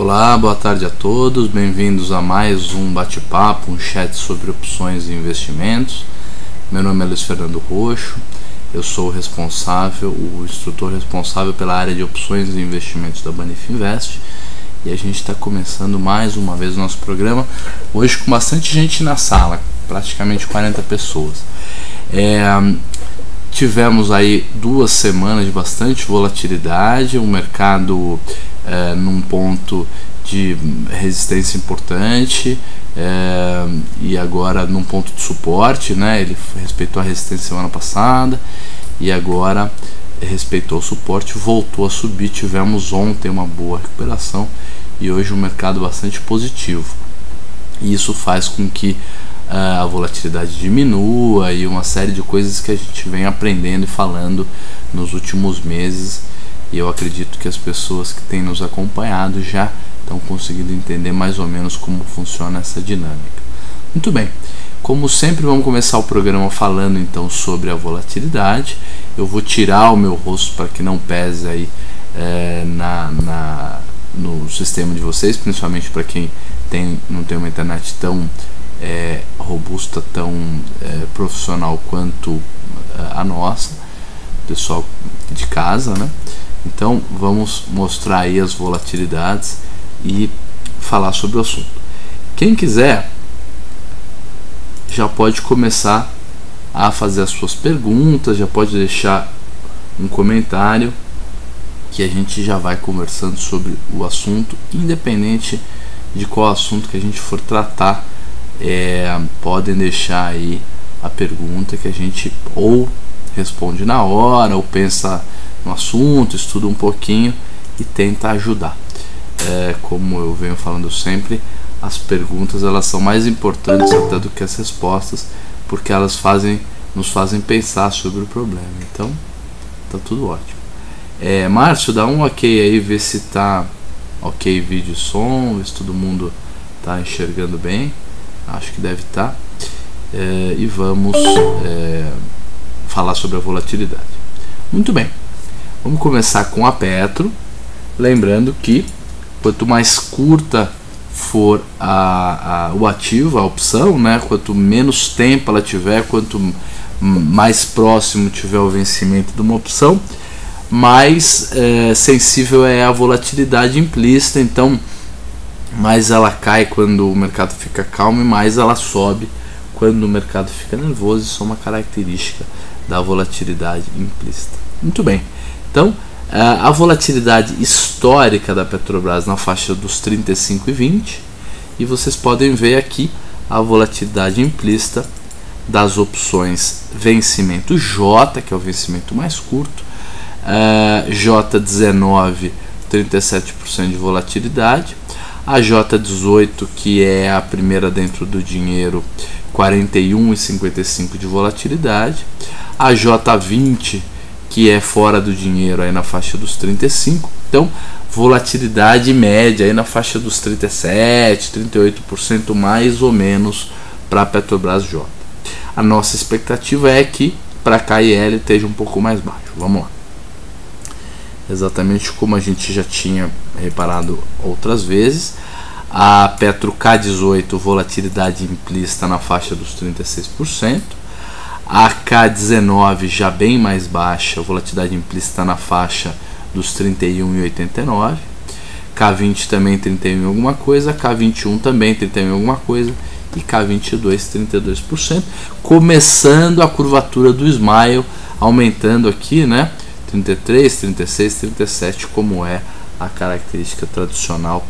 Olá, boa tarde a todos, bem-vindos a mais um bate-papo, um chat sobre opções e investimentos. Meu nome é Luiz Fernando Roxo, eu sou o instrutor responsável pela área de opções e investimentos da Banif Invest, e a gente está começando mais uma vez o nosso programa, hoje com bastante gente na sala, praticamente 40 pessoas. Tivemos aí 2 semanas de bastante volatilidade, o mercado num ponto de resistência importante e agora num ponto de suporte, né? Ele respeitou a resistência semana passada e agora respeitou o suporte, voltou a subir. Tivemos ontem uma boa recuperação e hoje um mercado bastante positivo, e isso faz com que a volatilidade diminua e uma série de coisas que a gente vem aprendendo e falando nos últimos meses, e eu acredito que as pessoas que têm nos acompanhado já estão conseguindo entender mais ou menos como funciona essa dinâmica. Muito bem, como sempre vamos começar o programa falando então sobre a volatilidade. Eu vou tirar o meu rosto para que não pese aí no sistema de vocês, principalmente para quem não tem uma internet tão robusta, tão profissional quanto a nossa, pessoal de casa, né? Então vamos mostrar aí as volatilidades e falar sobre o assunto. Quem quiser já pode começar a fazer as suas perguntas, já pode deixar um comentário que a gente já vai conversando sobre o assunto, independente de qual assunto que a gente for tratar. Podem deixar aí a pergunta que a gente ou responde na hora, ou pensa no assunto, estuda um pouquinho e tenta ajudar. Como eu venho falando sempre, as perguntas elas são mais importantes até do que as respostas, porque elas nos fazem pensar sobre o problema. Então tá tudo ótimo. Márcio, dá um ok aí, vê se tá ok vídeo e som, vê se todo mundo tá enxergando bem. Acho que deve estar. E vamos falar sobre a volatilidade. Muito bem, vamos começar com a Petro. Lembrando que quanto mais curta for o ativo, a opção, né, quanto menos tempo ela tiver, quanto mais próximo tiver o vencimento de uma opção, mais sensível é a volatilidade implícita. Então mais ela cai quando o mercado fica calmo e mais ela sobe quando o mercado fica nervoso. Isso é uma característica da volatilidade implícita. Muito bem, então a volatilidade histórica da Petrobras na faixa dos 35,20, e vocês podem ver aqui a volatilidade implícita das opções vencimento J, que é o vencimento mais curto, J19, 37% de volatilidade, a J18, que é a primeira dentro do dinheiro, 41,55 de volatilidade, a J20, que é fora do dinheiro, aí na faixa dos 35. Então, volatilidade média aí na faixa dos 37, 38% mais ou menos para a Petrobras J. A nossa expectativa é que para a KIL esteja um pouco mais baixo. Vamos lá. Exatamente como a gente já tinha reparado outras vezes, a Petro K18, volatilidade implícita na faixa dos 36%, a K19 já bem mais baixa, volatilidade implícita na faixa dos 31,89%, K20 também 31 alguma coisa, K21 também 31 alguma coisa, e K22 32%, começando a curvatura do Smile, aumentando aqui, né? 33, 36, 37, como é a característica tradicional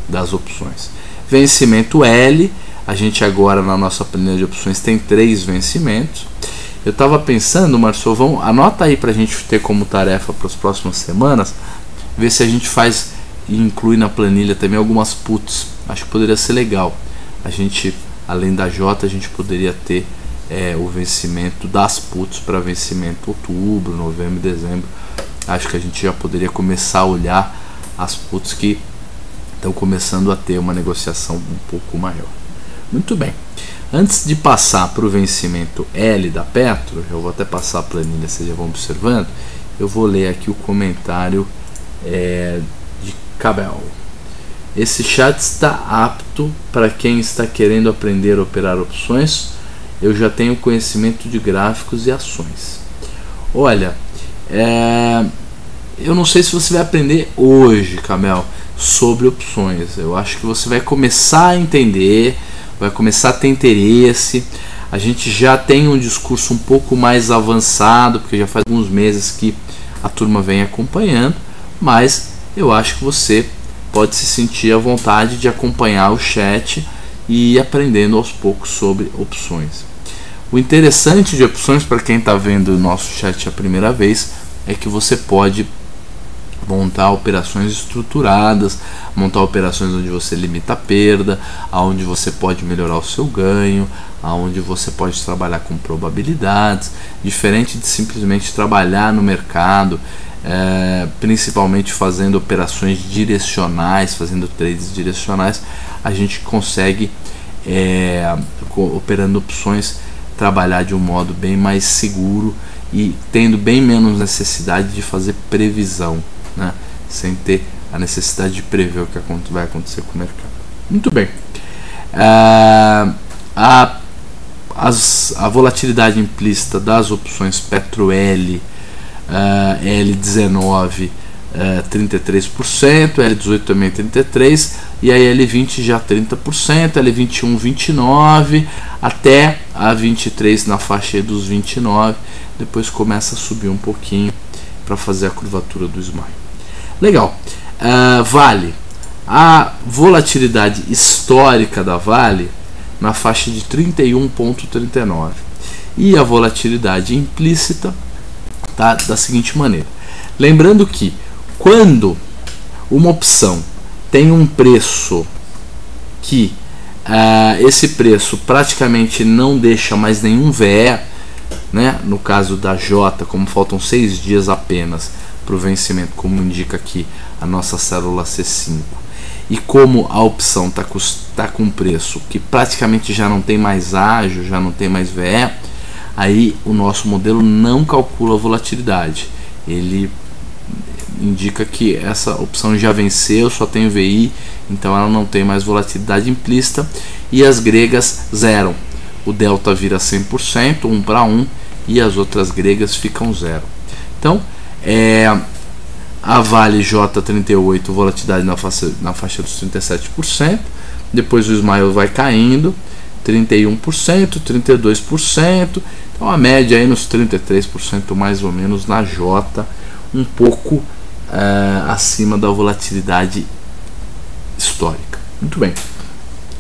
das opções. Vencimento L, a gente agora na nossa planilha de opções tem 3 vencimentos. Eu estava pensando, Marcio, anota aí para a gente ter como tarefa para as próximas semanas, ver se a gente faz e inclui na planilha também algumas puts. Acho que poderia ser legal. A gente, além da J, a gente poderia ter o vencimento das puts para vencimento outubro, novembro e dezembro. Acho que a gente já poderia começar a olhar as puts que estão começando a ter uma negociação um pouco maior. Muito bem, antes de passar para o vencimento L da Petro, eu vou até passar a planilha, vocês já vão observando. Eu vou ler aqui o comentário de Cabel. esse chat está apto para quem está querendo aprender a operar opções. Eu já tenho conhecimento de gráficos e ações. Olha, eu não sei se você vai aprender hoje, Camel, sobre opções. Eu acho que você vai começar a entender, vai começar a ter interesse. A gente já tem um discurso um pouco mais avançado, porque já faz alguns meses que a turma vem acompanhando, mas eu acho que você pode se sentir à vontade de acompanhar o chat e ir aprendendo aos poucos sobre opções. O interessante de opções, para quem está vendo o nosso chat a primeira vez, é que você pode montar operações estruturadas, montar operações onde você limita a perda, onde você pode melhorar o seu ganho, onde você pode trabalhar com probabilidades, diferente de simplesmente trabalhar no mercado, principalmente fazendo operações direcionais, fazendo trades direcionais. A gente consegue, operando opções, trabalhar de um modo bem mais seguro e tendo bem menos necessidade de fazer previsão, né? Sem ter a necessidade de prever o que vai acontecer com o mercado. Muito bem. A volatilidade implícita das opções Petro-L, L19, 33%, L18 também 33%, e a L20 já 30%, L21 29%, até a 23 na faixa dos 29%, depois começa a subir um pouquinho para fazer a curvatura do smile. Legal. Vale, a volatilidade histórica da Vale na faixa de 31,39, e a volatilidade implícita tá da seguinte maneira. Lembrando que quando uma opção tem um preço que esse preço praticamente não deixa mais nenhum VE, né? No caso da J, como faltam 6 dias apenas para o vencimento, como indica aqui a nossa célula C5, e como a opção está com preço que praticamente já não tem mais ágio, já não tem mais VE, aí o nosso modelo não calcula a volatilidade. Ele indica que essa opção já venceu, só tem VI, então ela não tem mais volatilidade implícita, e as gregas zeram. O delta vira 100%, 1 para 1, e as outras gregas ficam zero. Então, a Vale J38, volatilidade na faixa dos 37%, depois o Smile vai caindo, 31%, 32%, então a média aí nos 33% mais ou menos na J, um pouco acima da volatilidade histórica. Muito bem.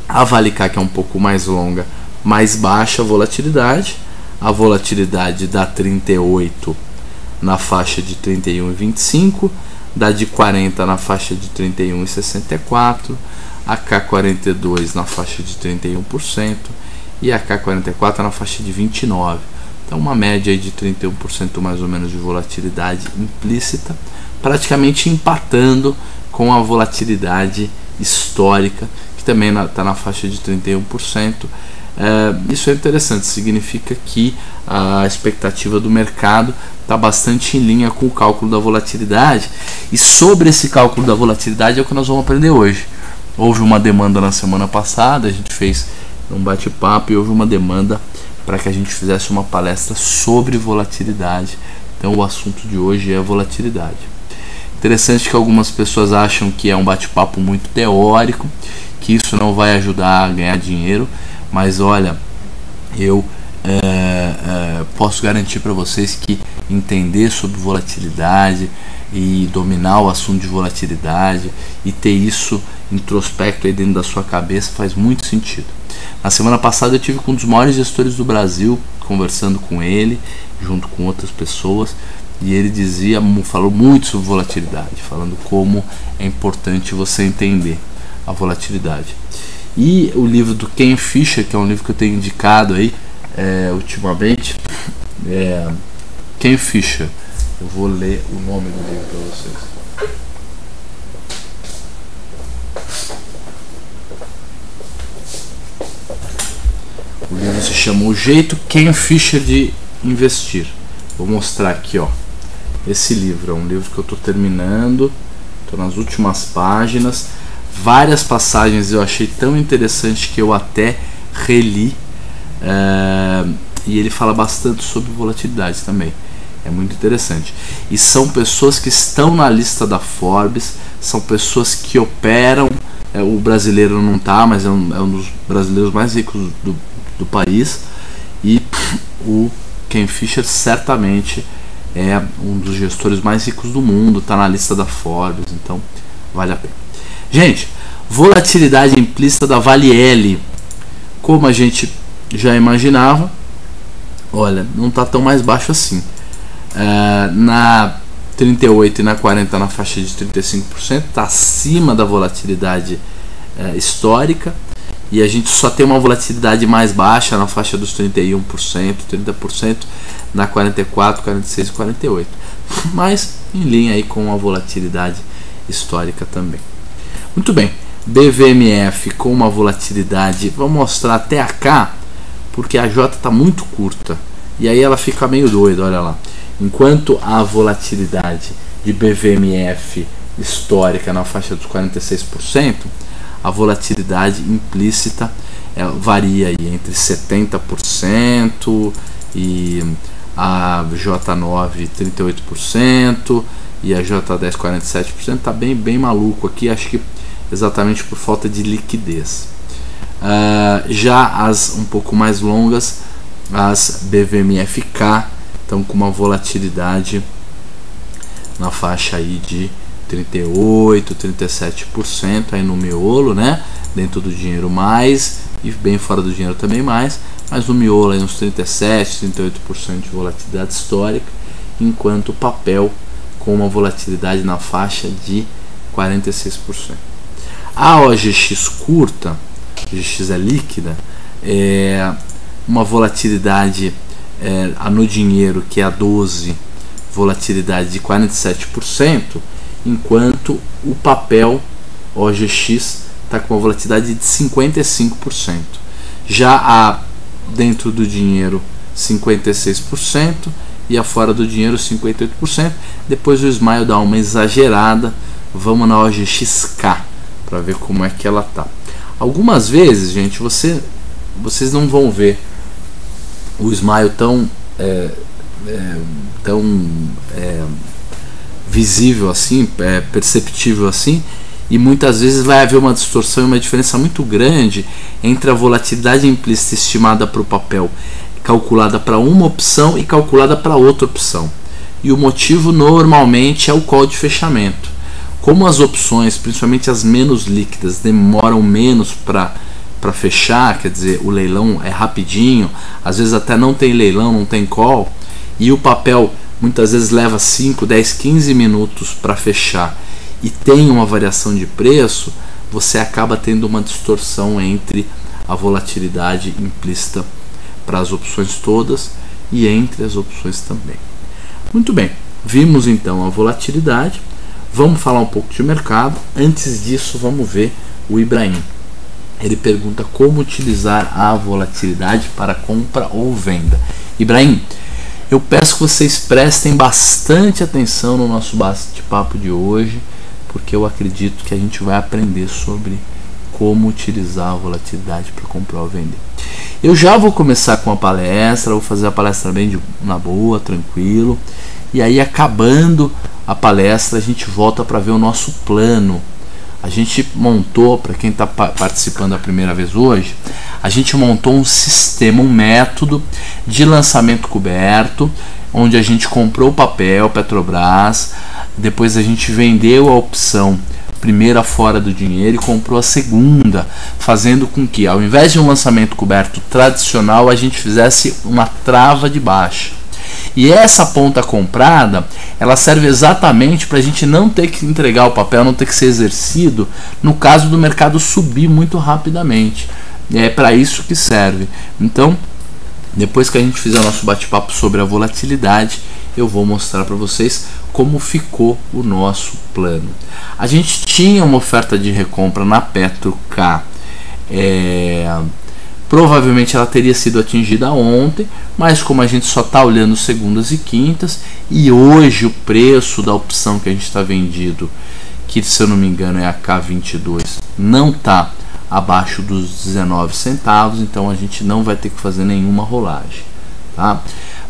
A Vale K, que é um pouco mais longa, mais baixa volatilidade, a volatilidade da 38 na faixa de 31,25, da de 40 na faixa de 31,64, a K42 na faixa de 31% e a K44 na faixa de 29%. Então uma média aí de 31% mais ou menos de volatilidade implícita, praticamente empatando com a volatilidade histórica, que também está na faixa de 31%. Isso é interessante, significa que a expectativa do mercado está bastante em linha com o cálculo da volatilidade, e sobre esse cálculo da volatilidade é o que nós vamos aprender hoje. Houve uma demanda na semana passada, a gente fez um bate-papo e houve uma demanda para que a gente fizesse uma palestra sobre volatilidade. Então o assunto de hoje é volatilidade. Interessante que algumas pessoas acham que é um bate-papo muito teórico, que isso não vai ajudar a ganhar dinheiro, mas olha, eu posso garantir para vocês que entender sobre volatilidade e dominar o assunto de volatilidade e ter isso introspecto aí dentro da sua cabeça faz muito sentido. Na semana passada eu tive com um dos maiores gestores do Brasil, conversando com ele, junto com outras pessoas, e ele falou muito sobre volatilidade, falando como é importante você entender a volatilidade. E o livro do Ken Fisher, que é um livro que eu tenho indicado aí ultimamente, Ken Fisher. Eu vou ler o nome do livro para vocês. O livro se chama O Jeito Ken Fisher de Investir. Vou mostrar aqui, ó. Esse livro é um livro que eu estou terminando, estou nas últimas páginas. várias passagens eu achei tão interessante que eu até reli, e ele fala bastante sobre volatilidade também. É muito interessante. E são pessoas que estão na lista da Forbes, são pessoas que operam. O brasileiro não está, mas é um dos brasileiros mais ricos do país. E o Ken Fisher certamente é um dos gestores mais ricos do mundo, está na lista da Forbes, então vale a pena. Gente, volatilidade implícita da Vale L. Como a gente já imaginava, olha, não está tão mais baixo assim. Na 38 e na 40 na faixa de 35%, está acima da volatilidade histórica, e a gente só tem uma volatilidade mais baixa na faixa dos 31%, 30% na 44, 46 e 48, mas em linha aí com a volatilidade histórica também. Muito bem, BVMF com uma volatilidade, vou mostrar até a K, porque a J está muito curta, e aí ela fica meio doida, olha lá. Enquanto a volatilidade de BVMF histórica na faixa dos 46%, a volatilidade implícita varia aí entre 70% e a J9 38% e a J10 47%. Tá bem maluco aqui, acho que exatamente por falta de liquidez. Já as um pouco mais longas, as BVMFK, estão com uma volatilidade na faixa aí de 38, 37% aí no miolo, né? Dentro do dinheiro mais e bem fora do dinheiro também mais, mas no miolo aí uns 37, 38% de volatilidade histórica, enquanto o papel com uma volatilidade na faixa de 46%. A OGX curta, a OGX é líquida, é uma volatilidade no dinheiro que é a 12, volatilidade de 47%, enquanto o papel OGX está com uma volatilidade de 55%. Já a dentro do dinheiro 56% e a fora do dinheiro 58%. Depois o Smile dá uma exagerada. Vamos na OGXK para ver como é que ela tá. Algumas vezes, gente, vocês não vão ver o Smile tão visível assim, perceptível assim, e muitas vezes vai haver uma distorção e uma diferença muito grande entre a volatilidade implícita estimada para o papel, calculada para uma opção e calculada para outra opção. E o motivo normalmente é o call de fechamento. Como as opções, principalmente as menos líquidas, demoram menos para fechar, quer dizer, o leilão é rapidinho, às vezes até não tem leilão, não tem call, e o papel muitas vezes leva 5, 10, 15 minutos para fechar e tem uma variação de preço, você acaba tendo uma distorção entre a volatilidade implícita para as opções todas e entre as opções também. Muito bem, vimos então a volatilidade, vamos falar um pouco de mercado. Antes disso, vamos ver o Ibrahim. Ele pergunta como utilizar a volatilidade para compra ou venda. Ibrahim, eu peço que vocês prestem bastante atenção no nosso bate-papo de hoje, porque eu acredito que a gente vai aprender sobre como utilizar a volatilidade para comprar ou vender. Eu já vou começar com a palestra, vou fazer a palestra bem na boa, tranquilo, e aí acabando a palestra a gente volta para ver o nosso plano. A gente montou, para quem está participando a primeira vez hoje, a gente montou um sistema, um método de lançamento coberto, onde a gente comprou o papel Petrobras, depois a gente vendeu a opção primeira fora do dinheiro e comprou a segunda, fazendo com que, ao invés de um lançamento coberto tradicional, a gente fizesse uma trava de baixa. E essa ponta comprada, ela serve exatamente para a gente não ter que entregar o papel, não ter que ser exercido no caso do mercado subir muito rapidamente. É para isso que serve. Então, depois que a gente fizer o nosso bate-papo sobre a volatilidade, eu vou mostrar para vocês como ficou o nosso plano. A gente tinha uma oferta de recompra na Petro K. Provavelmente ela teria sido atingida ontem, mas como a gente só está olhando segundas e quintas, e hoje o preço da opção que a gente está vendido, que se eu não me engano é a K22, não está abaixo dos 19 centavos, então a gente não vai ter que fazer nenhuma rolagem, tá?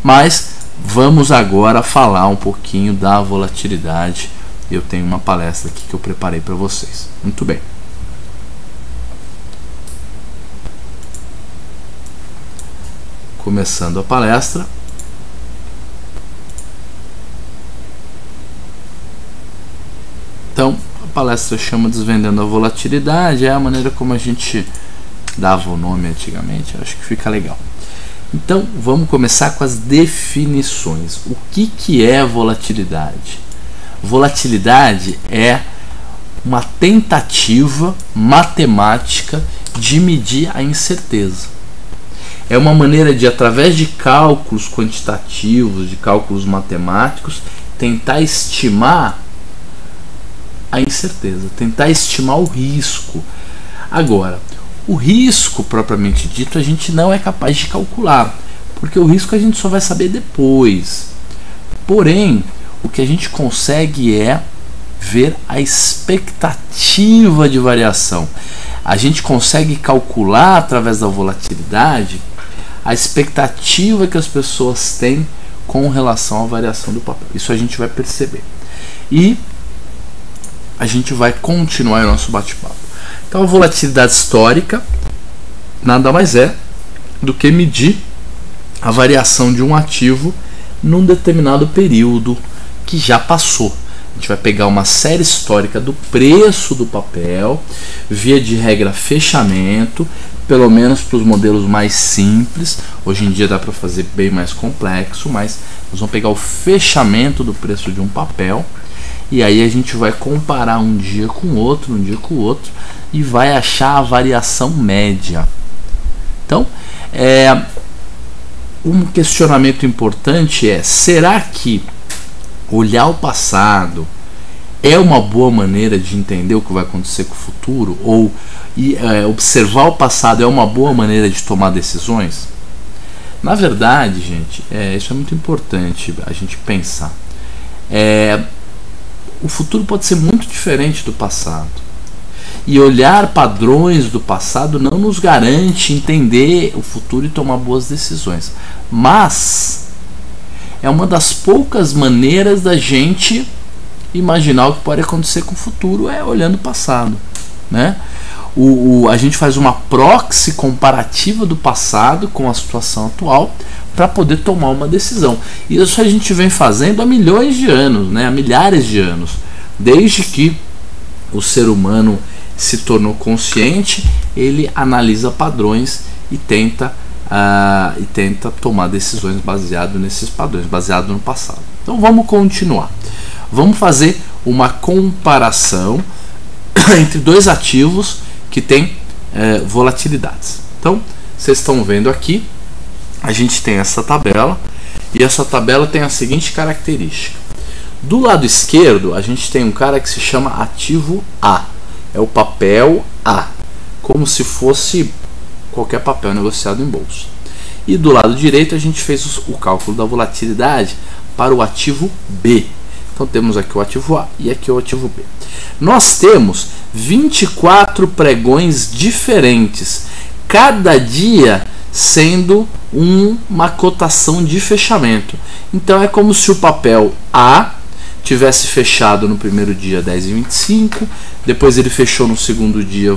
Mas vamos agora falar um pouquinho da volatilidade. Eu tenho uma palestra aqui que eu preparei para vocês. Muito bem. Começando a palestra. Então, a palestra chama Desvendando a Volatilidade, é a maneira como a gente dava o nome antigamente, acho que fica legal. Então, vamos começar com as definições. O que é volatilidade? Volatilidade é uma tentativa matemática de medir a incerteza. É uma maneira de, através de cálculos quantitativos, de cálculos matemáticos, tentar estimar a incerteza, tentar estimar o risco. Agora, o risco propriamente dito a gente não é capaz de calcular, porque o risco a gente só vai saber depois. Porém, o que a gente consegue é ver a expectativa de variação. A gente consegue calcular através da volatilidade a expectativa que as pessoas têm com relação à variação do papel. Isso a gente vai perceber. E a gente vai continuar o nosso bate-papo. Então, a volatilidade histórica nada mais é do que medir a variação de um ativo num determinado período que já passou. A gente vai pegar uma série histórica do preço do papel, via de regra fechamento, pelo menos para os modelos mais simples. Hoje em dia dá para fazer bem mais complexo, mas nós vamos pegar o fechamento do preço de um papel. E aí a gente vai comparar um dia com o outro, e vai achar a variação média. Então, um questionamento importante é: será que olhar o passado é uma boa maneira de entender o que vai acontecer com o futuro? Ou observar o passado é uma boa maneira de tomar decisões? Na verdade, gente, isso é muito importante a gente pensar. O futuro pode ser muito diferente do passado. E olhar padrões do passado não nos garante entender o futuro e tomar boas decisões. Mas é uma das poucas maneiras da gente imaginar o que pode acontecer com o futuro olhando o passado, né? A gente faz uma proxy comparativa do passado com a situação atual para poder tomar uma decisão. E isso a gente vem fazendo há milhões de anos, né? Há milhares de anos, desde que o ser humano se tornou consciente, ele analisa padrões e tenta tomar decisões baseado nesses padrões, baseado no passado. Então vamos continuar. Vamos fazer uma comparação entre dois ativos que têm volatilidades. Então, vocês estão vendo aqui, a gente tem essa tabela, e essa tabela tem a seguinte característica. Do lado esquerdo, a gente tem um cara que se chama ativo A. É o papel A, como se fosse qualquer papel negociado em bolsa. E do lado direito, a gente fez o cálculo da volatilidade para o ativo B. Então temos aqui o ativo A e aqui o ativo B. Nós temos 24 pregões diferentes, cada dia sendo uma cotação de fechamento. Então é como se o papel A tivesse fechado no primeiro dia 10,25, depois ele fechou no segundo dia,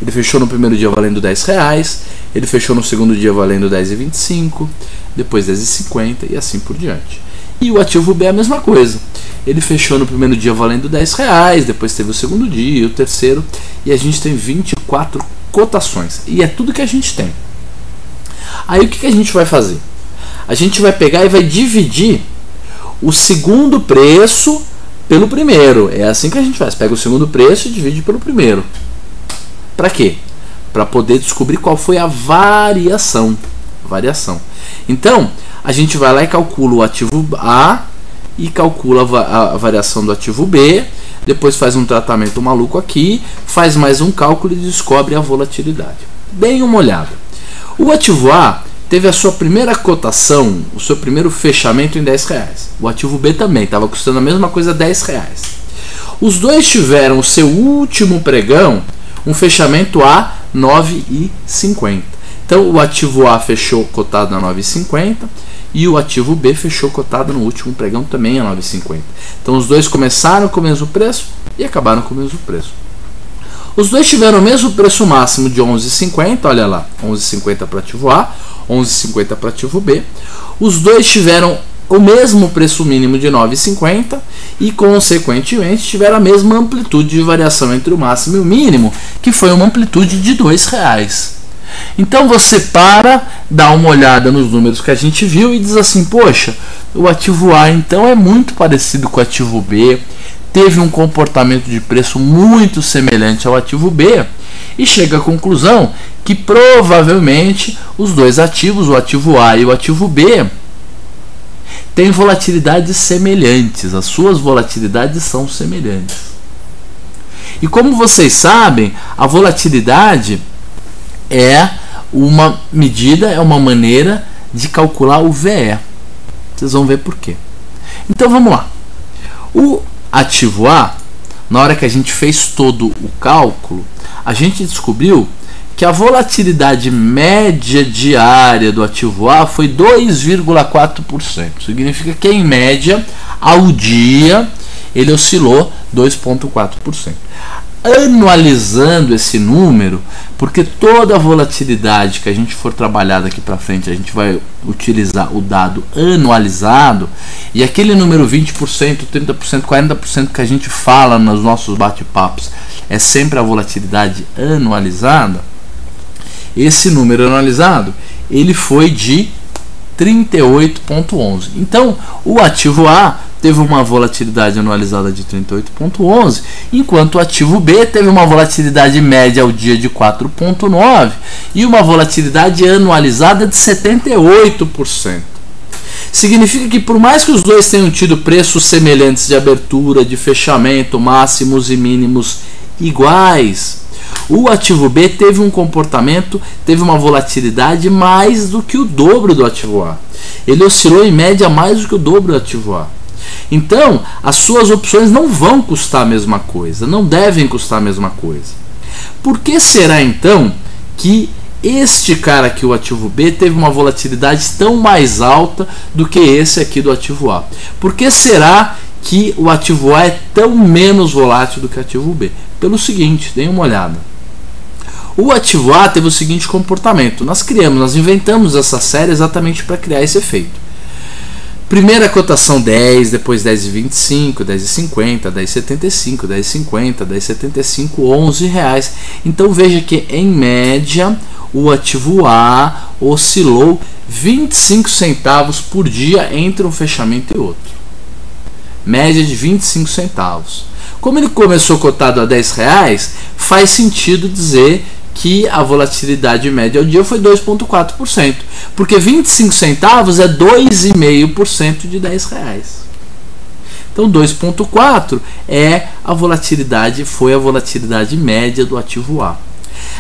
ele fechou no primeiro dia valendo R$10, ele fechou no segundo dia valendo 10,25, depois 10,50 e assim por diante. E o ativo B é a mesma coisa. Ele fechou no primeiro dia valendo R$10, depois teve o segundo dia, o terceiro, e a gente tem 24 cotações. E é tudo que a gente tem. Aí o que a gente vai fazer? A gente vai pegar e vai dividir o segundo preço pelo primeiro. É assim que a gente faz. Pega o segundo preço e divide pelo primeiro. Para quê? Para poder descobrir qual foi a variação. Então, a gente vai lá e calcula o ativo A e calcula a variação do ativo B. Depois faz um tratamento maluco aqui, faz mais um cálculo e descobre a volatilidade. Deem uma olhada. O ativo A teve a sua primeira cotação, o seu primeiro fechamento em R$10. O ativo B também estava custando a mesma coisa, R$10. Os dois tiveram o seu último pregão um fechamento a 9,50. Então o ativo A fechou cotado a 9,50 e o ativo B fechou cotado no último pregão também a 9,50. Então os dois começaram com o mesmo preço e acabaram com o mesmo preço. Os dois tiveram o mesmo preço máximo de 11,50, olha lá, 11,50 para ativo A, 11,50 para ativo B. Os dois tiveram o mesmo preço mínimo de 9,50 e, consequentemente, tiveram a mesma amplitude de variação entre o máximo e o mínimo, que foi uma amplitude de R$2. Então você dá uma olhada nos números que a gente viu e diz assim, poxa, o ativo A então é muito parecido com o ativo B, teve um comportamento de preço muito semelhante ao ativo B, e chega à conclusão que provavelmente os dois ativos, o ativo A e o ativo B, têm volatilidades semelhantes, as suas volatilidades são semelhantes. E como vocês sabem, a volatilidade é uma medida, é uma maneira de calcular o VE. Vocês vão ver por quê. Então vamos lá. O ativo A, na hora que a gente fez todo o cálculo, a gente descobriu que a volatilidade média diária do ativo A foi 2,4%. Significa que em média, ao dia, ele oscilou 2,4%. Anualizando esse número, porque toda a volatilidade que a gente for trabalhar daqui para frente, a gente vai utilizar o dado anualizado, e aquele número 20%, 30%, 40% que a gente fala nos nossos bate-papos é sempre a volatilidade anualizada. Esse número anualizado, ele foi de 38,11. Então, o ativo A teve uma volatilidade anualizada de 38,11, enquanto o ativo B teve uma volatilidade média ao dia de 4,9 e uma volatilidade anualizada de 78%. Significa que por mais que os dois tenham tido preços semelhantes de abertura, de fechamento, máximos e mínimos iguais, o ativo B teve um comportamento, teve uma volatilidade mais do que o dobro do ativo A. Ele oscilou em média mais do que o dobro do ativo A. Então, as suas opções não vão custar a mesma coisa, não devem custar a mesma coisa. Por que será então que este cara aqui, o ativo B, teve uma volatilidade tão mais alta do que esse aqui do ativo A? Por que será que o ativo A é tão menos volátil do que o ativo B? Pelo seguinte, deem uma olhada. O ativo A teve o seguinte comportamento. Nós inventamos essa série exatamente para criar esse efeito. Primeira cotação 10, depois 10,25, 10,50, 10,75, 10,50, 10,75, R$11. Então veja que em média o ativo A oscilou 25 centavos por dia entre um fechamento e outro. Média de 25 centavos. Como ele começou cotado a R$10, faz sentido dizer que a volatilidade média ao dia foi 2,4%, porque 25 centavos é 2,5% de R$10. Então 2,4 é a volatilidade, foi a volatilidade média do ativo A.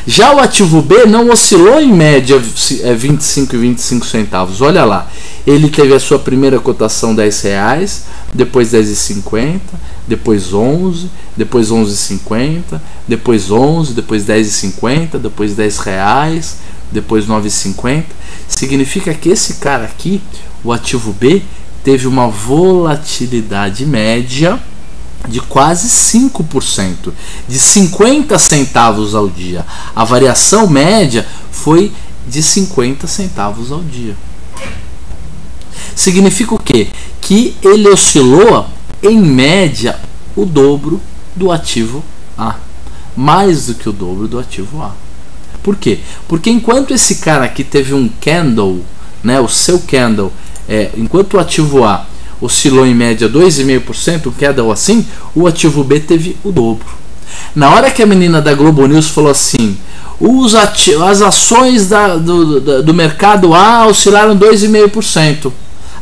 Já o ativo B não oscilou em média 25 e 25 centavos. Olha lá, ele teve a sua primeira cotação R$10, depois 10,50, depois 11, depois 11,50, depois 11, depois 10,50, depois R$10, depois 9,50. Significa que esse cara aqui, o ativo B, teve uma volatilidade média de quase 5%, de 50 centavos ao dia. A variação média foi de 50 centavos ao dia. Significa o quê? Que ele oscilou em média o dobro do ativo A, mais do que o dobro do ativo A. Por quê? Porque enquanto esse cara aqui teve um candle, né, o seu candle, enquanto o ativo A oscilou em média 2,5%, um candle assim, o ativo B teve o dobro. Na hora que a menina da Globo News falou assim, as ações do mercado A oscilaram 2,5%,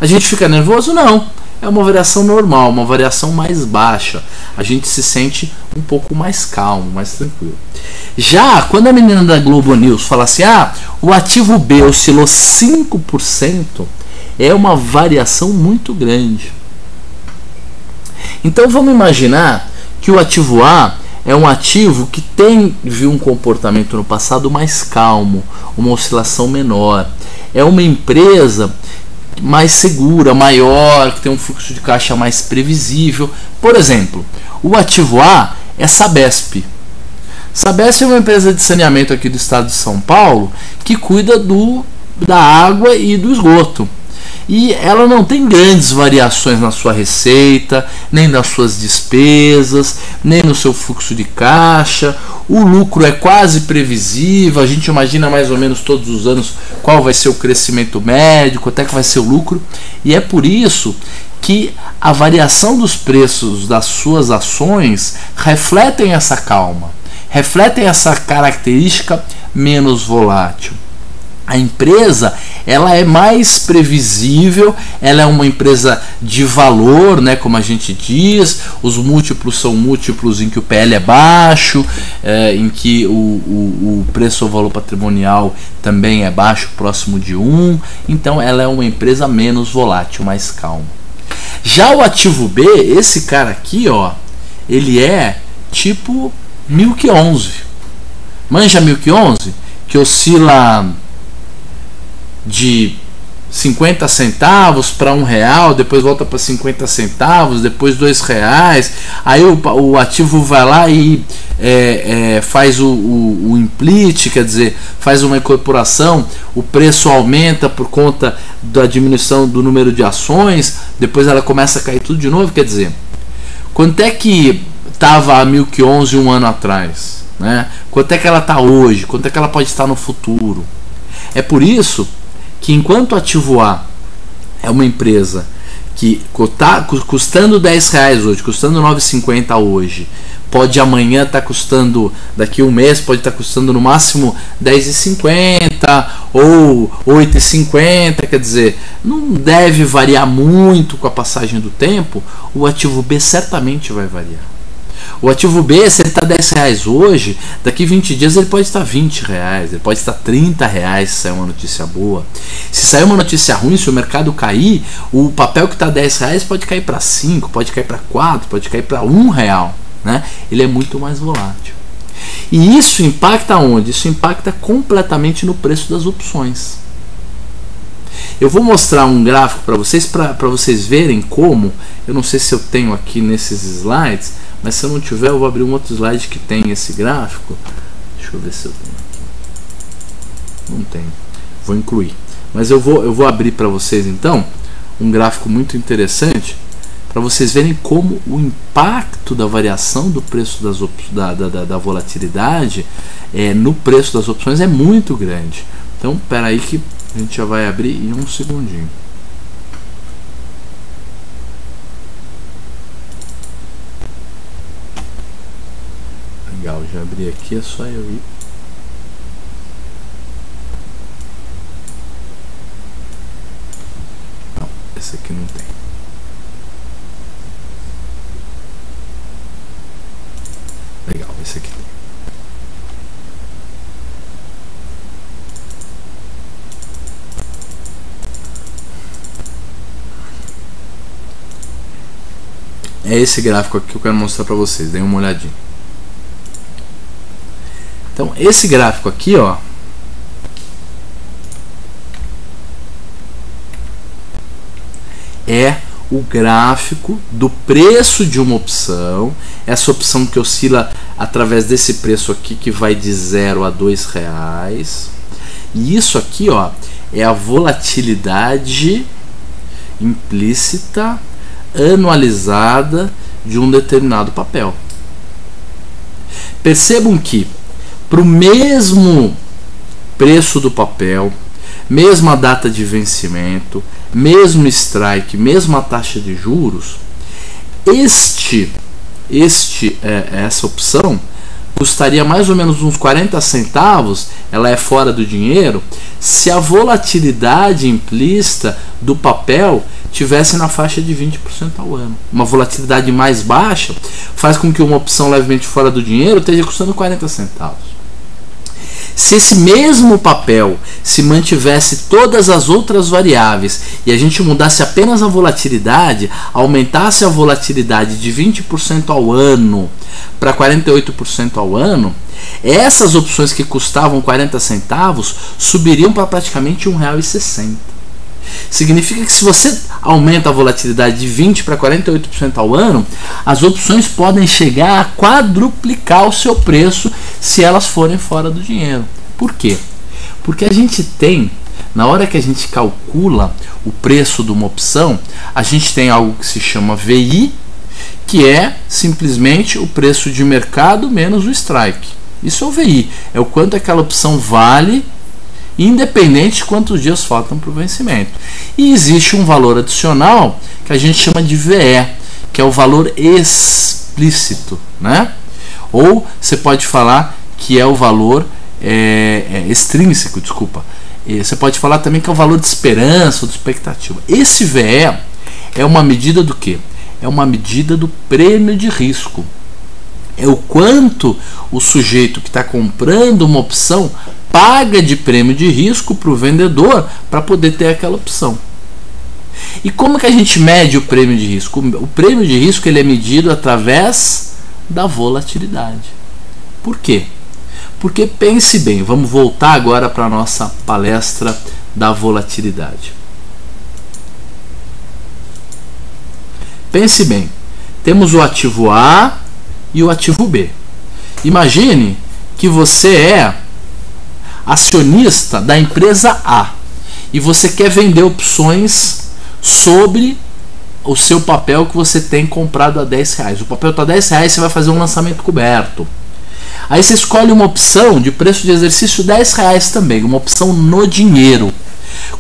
a gente fica nervoso? Não. É uma variação normal, uma variação mais baixa. A gente se sente um pouco mais calmo, mais tranquilo. Já quando a menina da Globo News fala assim, o ativo B oscilou 5%, é uma variação muito grande. Então vamos imaginar que o ativo A é um ativo que teve um comportamento no passado mais calmo, uma oscilação menor. É uma empresa mais segura, maior, que tem um fluxo de caixa mais previsível. Por exemplo, o ativo A é Sabesp. Sabesp é uma empresa de saneamento aqui do estado de São Paulo que cuida da água e do esgoto. E ela não tem grandes variações na sua receita, nem nas suas despesas, nem no seu fluxo de caixa. O lucro é quase previsível, a gente imagina mais ou menos todos os anos qual vai ser o crescimento médio, quanto é que vai ser o lucro. E é por isso que a variação dos preços das suas ações refletem essa calma, refletem essa característica menos volátil. A empresa, ela é mais previsível, ela é uma empresa de valor, né, como a gente diz. Os múltiplos são múltiplos em que o PL é baixo, em que o preço ao valor patrimonial também é baixo, próximo de 1. Então ela é uma empresa menos volátil, mais calma. Já o ativo B, esse cara aqui, ó, ele é tipo Milk 11. Manja Milk 11? Que oscila de 50 centavos para R$1, depois volta para 50 centavos, depois R$2. Aí o ativo vai lá e faz o implit, quer dizer, faz uma incorporação, o preço aumenta por conta da diminuição do número de ações, depois ela começa a cair tudo de novo. Quer dizer, quanto é que estava a Milk 11 um ano atrás, né? Quanto é que ela está hoje? Quanto é que ela pode estar no futuro? É por isso que enquanto o ativo A é uma empresa que está custando R$10 hoje, custando R$9,50 hoje, pode amanhã estar custando, daqui a um mês pode estar custando no máximo R$10,50 ou R$8,50, quer dizer, não deve variar muito com a passagem do tempo. O ativo B certamente vai variar. O ativo B, se ele está R$10 hoje, daqui 20 dias ele pode estar R$20, ele pode estar R$30 se sair uma notícia boa. Se sair uma notícia ruim, se o mercado cair, o papel que está R$10 pode cair para 5, pode cair para 4, pode cair para R$1, né? Ele é muito mais volátil. E isso impacta onde? Isso impacta completamente no preço das opções. Eu vou mostrar um gráfico para vocês verem como. Eu não sei se eu tenho aqui nesses slides, mas se eu não tiver, eu vou abrir um outro slide que tem esse gráfico. Deixa eu ver se eu tenho aqui. Não tem. Vou incluir. Mas eu vou abrir para vocês então um gráfico muito interessante para vocês verem como o impacto da variação do preço da volatilidade no preço das opções é muito grande. Então, espera aí que a gente já vai abrir em um segundinho. Legal, já abri aqui, é só eu ir. Não, esse aqui não tem. Legal, esse aqui tem. É esse gráfico aqui que eu quero mostrar para vocês, deem uma olhadinha. Então, esse gráfico aqui, ó, é o gráfico do preço de uma opção, essa opção que oscila através desse preço aqui que vai de 0 a R$2. E isso aqui, ó, é a volatilidade implícita anualizada de um determinado papel. Percebam que para o mesmo preço do papel, mesma data de vencimento, mesmo strike, mesma taxa de juros, essa opção custaria mais ou menos uns 40 centavos, ela é fora do dinheiro, se a volatilidade implícita do papel tivesse na faixa de 20% ao ano. Uma volatilidade mais baixa faz com que uma opção levemente fora do dinheiro esteja custando 40 centavos. Se esse mesmo papel se mantivesse todas as outras variáveis e a gente mudasse apenas a volatilidade, aumentasse a volatilidade de 20% ao ano para 48% ao ano, essas opções que custavam 40 centavos subiriam para praticamente R$ 1,60. Significa que se você aumenta a volatilidade de 20% para 48% ao ano, as opções podem chegar a quadruplicar o seu preço se elas forem fora do dinheiro. Por quê? Porque a gente tem, na hora que a gente calcula o preço de uma opção, a gente tem algo que se chama VI, que é simplesmente o preço de mercado menos o strike. Isso é o VI, é o quanto aquela opção vale, independente de quantos dias faltam para o vencimento. E existe um valor adicional que a gente chama de VE, que é o valor explícito, né? Ou você pode falar que é o valor extrínseco, desculpa. Você pode falar também que é o valor de esperança ou de expectativa. Esse VE é uma medida do quê? É uma medida do prêmio de risco. É o quanto o sujeito que está comprando uma opção paga de prêmio de risco para o vendedor para poder ter aquela opção. E como que a gente mede o prêmio de risco? O prêmio de risco ele é medido através da volatilidade. Por quê? Porque pense bem, vamos voltar agora para a nossa palestra da volatilidade. Pense bem, temos o ativo A e o ativo B. Imagine que você é acionista da empresa A e você quer vender opções sobre o seu papel que você tem comprado a R$10. O papel está a R$10, você vai fazer um lançamento coberto. Aí você escolhe uma opção de preço de exercício R$10 também, uma opção no dinheiro.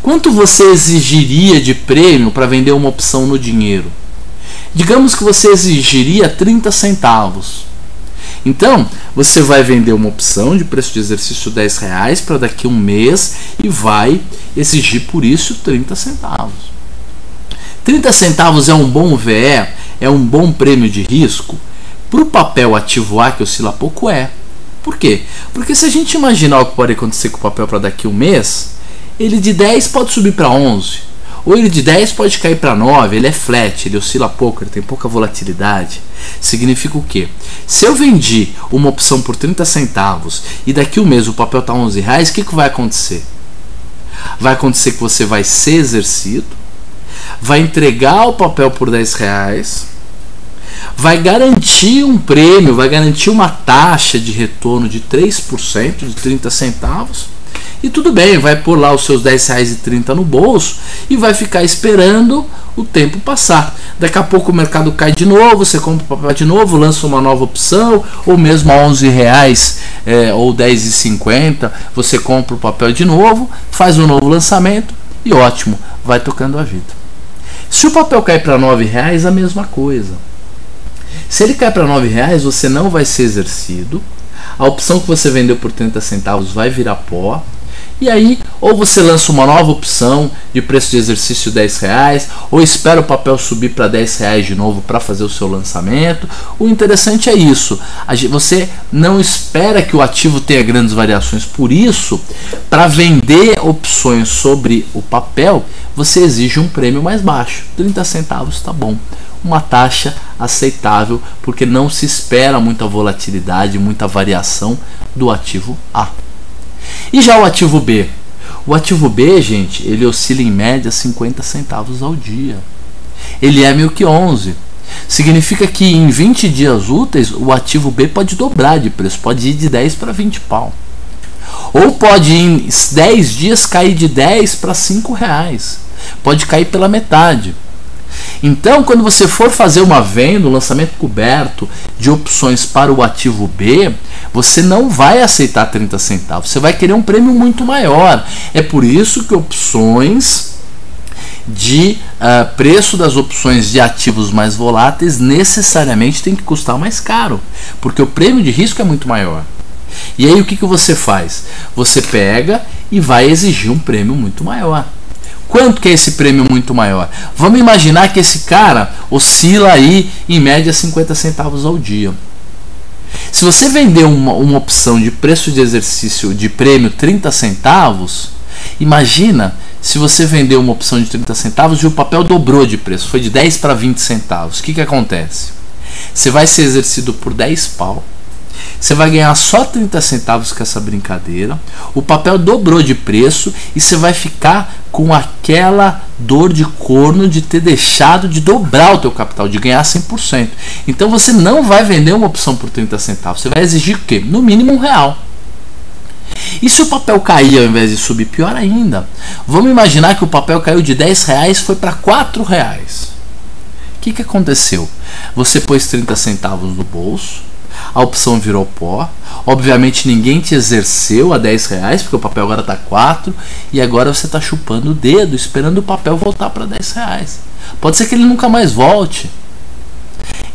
Quanto você exigiria de prêmio para vender uma opção no dinheiro? Digamos que você exigiria 30 centavos. Então, você vai vender uma opção de preço de exercício R$10 para daqui a um mês e vai exigir por isso 30 centavos. 30 centavos é um bom VE? É um bom prêmio de risco? Para o papel ativo A, que oscila pouco, é. Por quê? Porque se a gente imaginar o que pode acontecer com o papel para daqui a um mês, ele de 10 pode subir para 11. Ou ele de 10 pode cair para 9, ele é flat, ele oscila pouco, ele tem pouca volatilidade. Significa o quê? Se eu vendi uma opção por 30 centavos e daqui a um mês o papel está R$11, o que vai acontecer? Vai acontecer que você vai ser exercido, vai entregar o papel por R$10, vai garantir um prêmio, vai garantir uma taxa de retorno de 3%, de 30 centavos, e tudo bem, vai pôr lá os seus R$10,30 no bolso e vai ficar esperando o tempo passar. Daqui a pouco o mercado cai de novo, você compra o papel de novo, lança uma nova opção, ou mesmo a R$11 ou R$10,50, você compra o papel de novo, faz um novo lançamento e ótimo, vai tocando a vida. Se o papel cai para R$9, a mesma coisa. Se ele cai para R$9, você não vai ser exercido, a opção que você vendeu por 30 centavos vai virar pó, e aí ou você lança uma nova opção de preço de exercício R$10, ou espera o papel subir para R$10 de novo para fazer o seu lançamento. O interessante é isso, você não espera que o ativo tenha grandes variações, por isso, para vender opções sobre o papel, você exige um prêmio mais baixo, 30 centavos está bom. Uma taxa aceitável, porque não se espera muita volatilidade, muita variação do ativo A. E já o ativo B? O ativo B, gente, ele oscila em média 50 centavos ao dia. Ele é meio que 11. Significa que em 20 dias úteis o ativo B pode dobrar de preço, pode ir de 10 para 20 pau. Ou pode em 10 dias cair de 10 para R$5. Pode cair pela metade. Então, quando você for fazer uma venda, um lançamento coberto de opções para o ativo B, você não vai aceitar 30 centavos, você vai querer um prêmio muito maior. É por isso que opções de preço das opções de ativos mais voláteis necessariamente tem que custar mais caro, porque o prêmio de risco é muito maior. E aí o que você faz? Você pega e vai exigir um prêmio muito maior. Quanto que é esse prêmio muito maior? Vamos imaginar que esse cara oscila aí em média 50 centavos ao dia. Se Se você vender uma opção de preço de exercício de prêmio 30 centavos, imagina se você vender uma opção de 30 centavos e o papel dobrou de preço, foi de 10 para 20 centavos. O que acontece? Você vai ser exercido por 10 pau, você vai ganhar só 30 centavos com essa brincadeira, o papel dobrou de preço e você vai ficar com aquela dor de corno de ter deixado de dobrar o teu capital, de ganhar 100%. Então você não vai vender uma opção por 30 centavos, você vai exigir o quê? No mínimo R$1. E se o papel cair ao invés de subir? Pior ainda. Vamos imaginar que o papel caiu de R$10 e foi para R$4. O que aconteceu? Você pôs 30 centavos no bolso, a opção virou pó, obviamente ninguém te exerceu a R$10, porque o papel agora está 4, e agora você está chupando o dedo, esperando o papel voltar para R$10. Pode ser que ele nunca mais volte.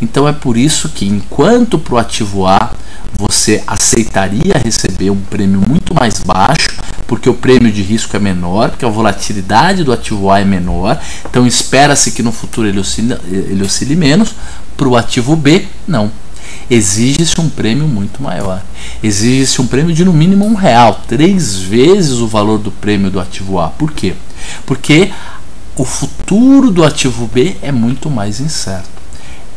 Então é por isso que, enquanto para o ativo A você aceitaria receber um prêmio muito mais baixo, porque o prêmio de risco é menor, porque a volatilidade do ativo A é menor, então espera-se que no futuro ele oscile menos. Para o ativo B, não. Exige-se um prêmio muito maior. Exige-se um prêmio de no mínimo R$1, 3 vezes o valor do prêmio do ativo A. Por quê? Porque o futuro do ativo B é muito mais incerto.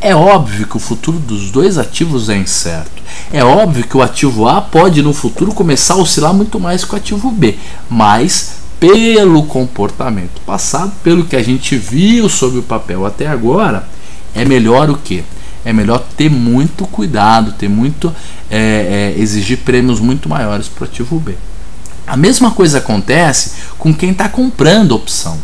É óbvio que o futuro dos dois ativos é incerto. É óbvio que o ativo A pode no futuro começar a oscilar muito mais que o ativo B, mas pelo comportamento passado, pelo que a gente viu sobre o papel até agora, é melhor o quê? É melhor ter muito cuidado, exigir prêmios muito maiores para o ativo B. A mesma coisa acontece com quem está comprando opção.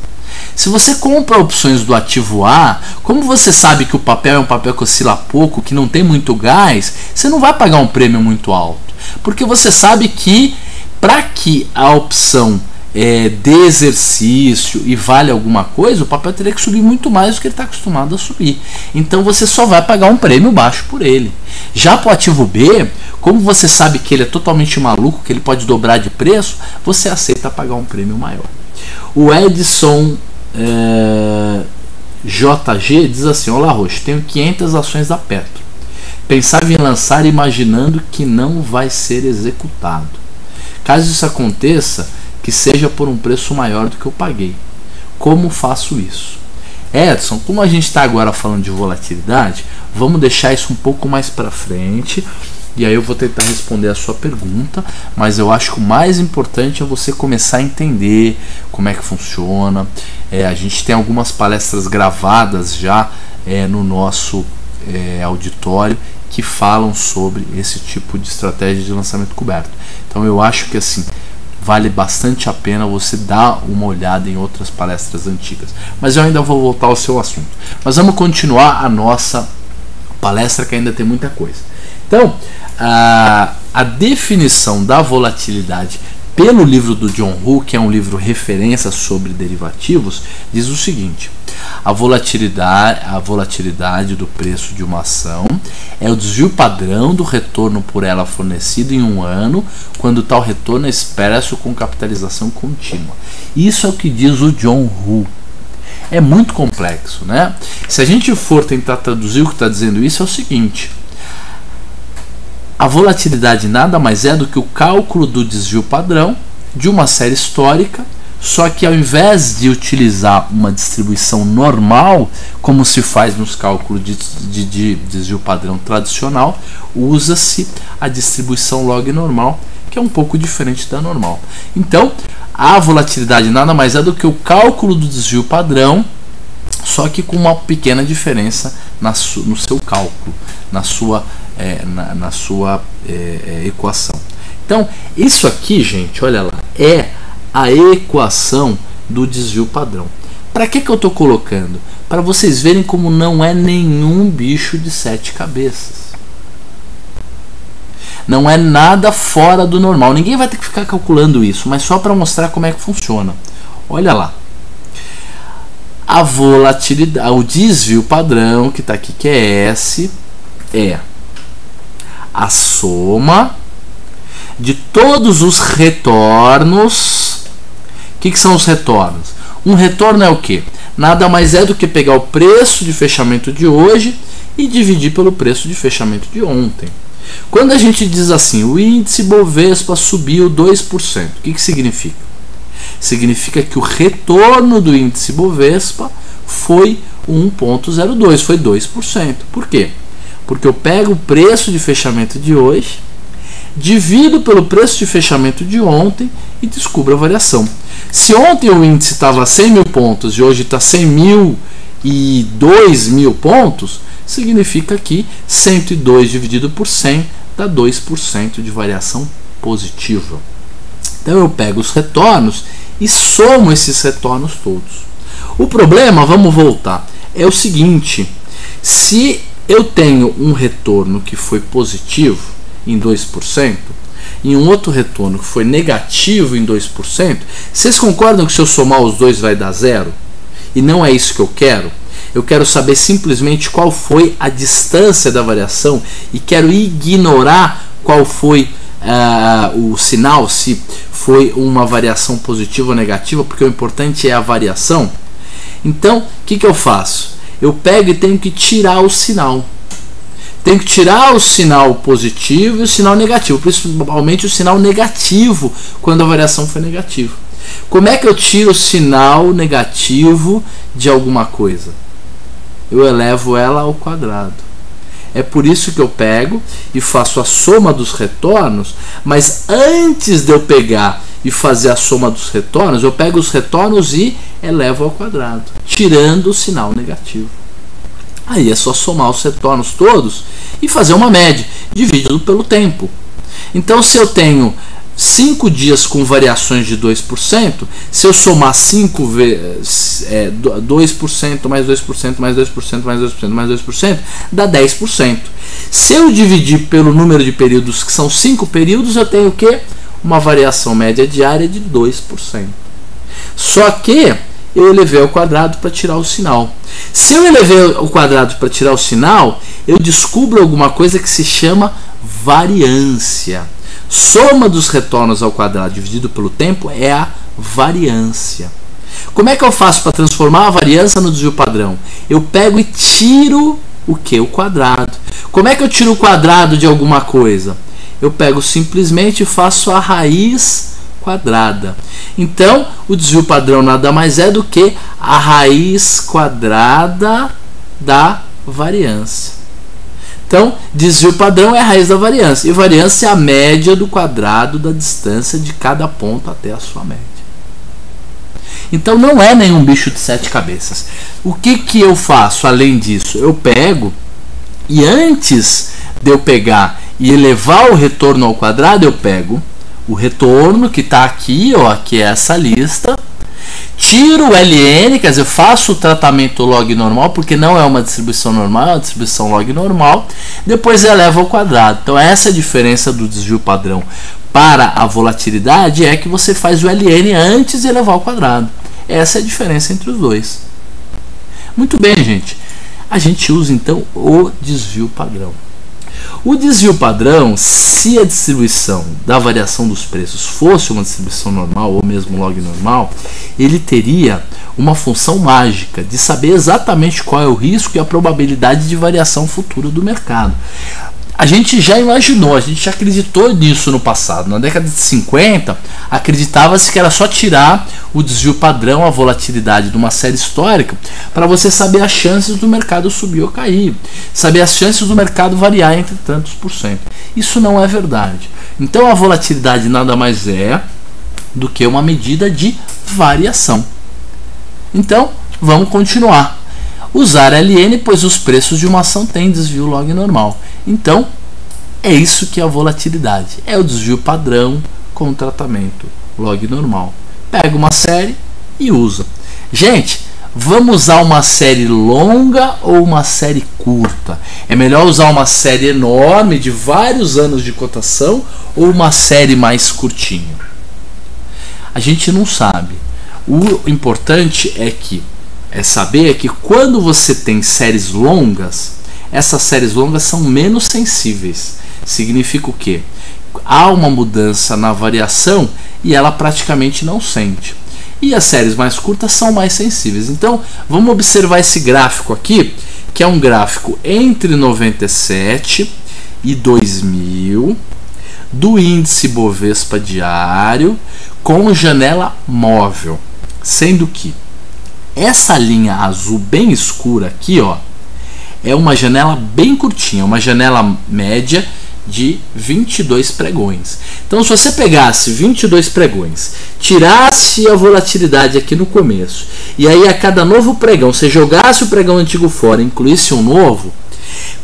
Se você compra opções do ativo A, como você sabe que o papel é um papel que oscila pouco, que não tem muito gás, você não vai pagar um prêmio muito alto. Porque você sabe que para que a opção dê exercício e vale alguma coisa, o papel teria que subir muito mais do que ele está acostumado a subir. Então você só vai pagar um prêmio baixo por ele. Já para o ativo B, como você sabe que ele é totalmente maluco, que ele pode dobrar de preço, você aceita pagar um prêmio maior. O Edson JG diz assim: olá Roxo, tenho 500 ações da Petro. Pensava em lançar imaginando que não vai ser executado. Caso isso aconteça, que seja por um preço maior do que eu paguei. Como faço isso? Edson, como a gente está agora falando de volatilidade, vamos deixar isso um pouco mais para frente. E aí eu vou tentar responder a sua pergunta, mas eu acho que o mais importante é você começar a entender como é que funciona. A gente tem algumas palestras gravadas já no nosso auditório que falam sobre esse tipo de estratégia de lançamento coberto. Então eu acho que assim vale bastante a pena você dar uma olhada em outras palestras antigas. Mas eu ainda vou voltar ao seu assunto. Mas vamos continuar a nossa palestra, que ainda tem muita coisa. Então, a definição da volatilidade pelo livro do John Hu, que é um livro referência sobre derivativos, diz o seguinte: a volatilidade do preço de uma ação é o desvio padrão do retorno por ela fornecido em um ano, quando tal retorno é expresso com capitalização contínua. Isso é o que diz o John Hu. É muito complexo, né? Se a gente for tentar traduzir o que está dizendo isso, é o seguinte: a volatilidade nada mais é do que o cálculo do desvio padrão de uma série histórica, só que ao invés de utilizar uma distribuição normal, como se faz nos cálculos de desvio padrão tradicional, usa-se a distribuição log normal, que é um pouco diferente da normal. Então, a volatilidade nada mais é do que o cálculo do desvio padrão, só que com uma pequena diferença no seu cálculo, na sua equação. Então, isso aqui, gente, olha lá, é a equação do desvio padrão. Para que eu estou colocando? Para vocês verem como não é nenhum bicho de 7 cabeças. Não é nada fora do normal. Ninguém vai ter que ficar calculando isso, mas só para mostrar como é que funciona. Olha lá. A volatilidade, o desvio padrão, que está aqui, que é S, é a soma de todos os retornos. O que são os retornos? Um retorno é o quê? Nada mais é do que pegar o preço de fechamento de hoje e dividir pelo preço de fechamento de ontem. Quando a gente diz assim, o índice Bovespa subiu 2%, o que significa? Significa que o retorno do índice Bovespa foi 1,02, foi 2%. Por quê? Porque eu pego o preço de fechamento de hoje, divido pelo preço de fechamento de ontem e descubro a variação. Se ontem o índice estava a 100 mil pontos e hoje está 100 mil e 2 mil pontos, significa que 102 dividido por 100 dá 2% de variação positiva. Então eu pego os retornos e somo esses retornos todos. O problema, vamos voltar, é o seguinte: se eu tenho um retorno que foi positivo em 2% e um outro retorno que foi negativo em 2%, vocês concordam que se eu somar os dois vai dar zero? E não é isso que eu quero. Eu quero saber simplesmente qual foi a distância da variação e quero ignorar qual foi o sinal, se foi uma variação positiva ou negativa, porque o importante é a variação. Então, o que eu faço? Eu pego e tenho que tirar o sinal. Tenho que tirar o sinal positivo e o sinal negativo, principalmente o sinal negativo quando a variação foi negativa. Como é que eu tiro o sinal negativo de alguma coisa? Eu elevo ela ao quadrado. É por isso que eu pego e faço a soma dos retornos, mas antes de eu pegar e fazer a soma dos retornos, eu pego os retornos e elevo ao quadrado, tirando o sinal negativo. Aí é só somar os retornos todos e fazer uma média, dividido pelo tempo. Então, se eu tenho 5 dias com variações de 2%, se eu somar 2% mais 2% mais 2% mais 2% mais 2%, dá 10%. Se eu dividir pelo número de períodos, que são 5 períodos, eu tenho o quê? Uma variação média diária de 2%. Só que eu elevei ao quadrado para tirar o sinal. Se eu elevei ao quadrado para tirar o sinal, eu descubro alguma coisa que se chama variância. Soma dos retornos ao quadrado dividido pelo tempo é a variância. Como é que eu faço para transformar a variância no desvio padrão? Eu pego e tiro o que? O quadrado. Como é que eu tiro o quadrado de alguma coisa? Eu pego simplesmente e faço a raiz quadrada. Então, o desvio padrão nada mais é do que a raiz quadrada da variância. Então, desvio padrão é a raiz da variância. E variância é a média do quadrado da distância de cada ponto até a sua média. Então, não é nenhum bicho de 7 cabeças. O que eu faço além disso? Eu pego e antes de eu pegar e elevar o retorno ao quadrado, eu pego o retorno que está aqui, ó, que é essa lista. Tiro o LN, quer dizer, eu faço o tratamento log normal, porque não é uma distribuição normal, é uma distribuição log normal. Depois elevo ao quadrado. Então essa é a diferença do desvio padrão para a volatilidade, é que você faz o LN antes de elevar ao quadrado. Essa é a diferença entre os dois. Muito bem, gente. A gente usa então o desvio padrão. O desvio padrão, se a distribuição da variação dos preços fosse uma distribuição normal ou mesmo log normal, ele teria uma função mágica de saber exatamente qual é o risco e a probabilidade de variação futura do mercado. A gente já imaginou, a gente já acreditou nisso no passado. Na década de 50, acreditava-se que era só tirar o desvio padrão, a volatilidade de uma série histórica, para você saber as chances do mercado subir ou cair, saber as chances do mercado variar entre tantos por cento. Isso não é verdade. Então a volatilidade nada mais é do que uma medida de variação. Então, vamos continuar. Usar LN, pois os preços de uma ação têm desvio log normal. Então, é isso que é a volatilidade. É o desvio padrão com tratamento log normal. Pega uma série e usa. Gente, vamos usar uma série longa ou uma série curta? É melhor usar uma série enorme de vários anos de cotação ou uma série mais curtinha? A gente não sabe. O importante é saber que quando você tem séries longas, essas séries longas são menos sensíveis. Significa o quê? Há uma mudança na variação e ela praticamente não sente. E as séries mais curtas são mais sensíveis. Então, vamos observar esse gráfico aqui, que é um gráfico entre 97 e 2000 do índice Bovespa diário com janela móvel, sendo que essa linha azul bem escura aqui, ó, é uma janela bem curtinha, uma janela média de 22 pregões. Então, se você pegasse 22 pregões, tirasse a volatilidade aqui no começo, e aí a cada novo pregão você jogasse o pregão antigo fora e incluísse um novo,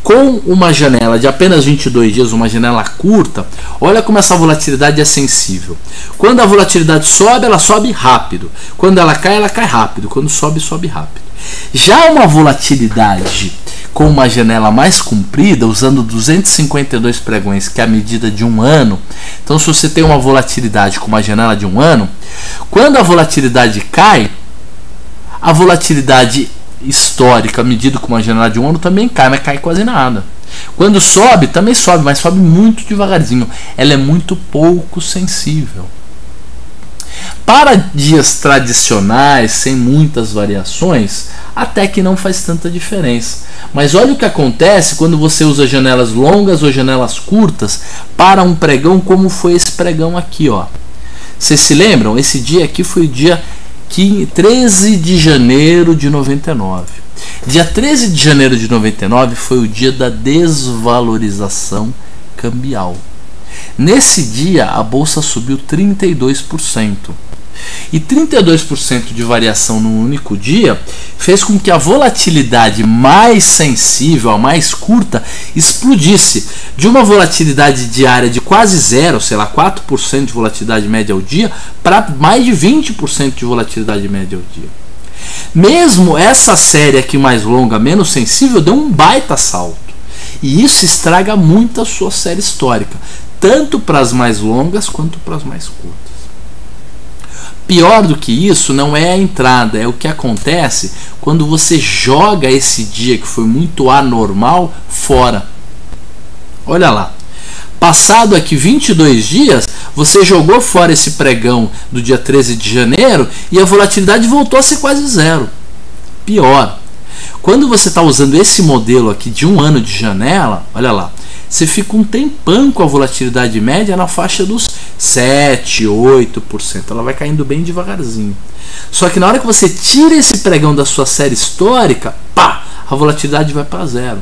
com uma janela de apenas 22 dias, uma janela curta, olha como essa volatilidade é sensível. Quando a volatilidade sobe, ela sobe rápido. Quando ela cai rápido. Quando sobe, sobe rápido. Já uma volatilidade com uma janela mais comprida, usando 252 pregões, que é a medida de um ano. Então, se você tem uma volatilidade com uma janela de um ano, quando a volatilidade cai, a volatilidade histórica, medida com uma janela de um ano, também cai, mas cai quase nada. Quando sobe, também sobe, mas sobe muito devagarzinho. Ela é muito pouco sensível. Para dias tradicionais, sem muitas variações, até que não faz tanta diferença. Mas olha o que acontece quando você usa janelas longas ou janelas curtas para um pregão, como foi esse pregão aqui, ó. Vocês se lembram? Esse dia aqui foi o dia 13 de janeiro de 99. Dia 13 de janeiro de 99 foi o dia da desvalorização cambial. Nesse dia a bolsa subiu 32%. E 32% de variação num único dia fez com que a volatilidade mais sensível, a mais curta, explodisse de uma volatilidade diária de quase zero, sei lá, 4% de volatilidade média ao dia, para mais de 20% de volatilidade média ao dia. Mesmo essa série aqui mais longa, menos sensível, deu um baita salto. E isso estraga muito a sua série histórica, tanto para as mais longas quanto para as mais curtas. Pior do que isso não é a entrada, é o que acontece quando você joga esse dia que foi muito anormal fora. Olha lá, passado aqui 22 dias, você jogou fora esse pregão do dia 13 de janeiro e a volatilidade voltou a ser quase zero. Pior, quando você está usando esse modelo aqui de um ano de janela, olha lá, você fica um tempão com a volatilidade média na faixa dos 7, 8%. Ela vai caindo bem devagarzinho. Só que na hora que você tira esse pregão da sua série histórica, pá, a volatilidade vai para zero.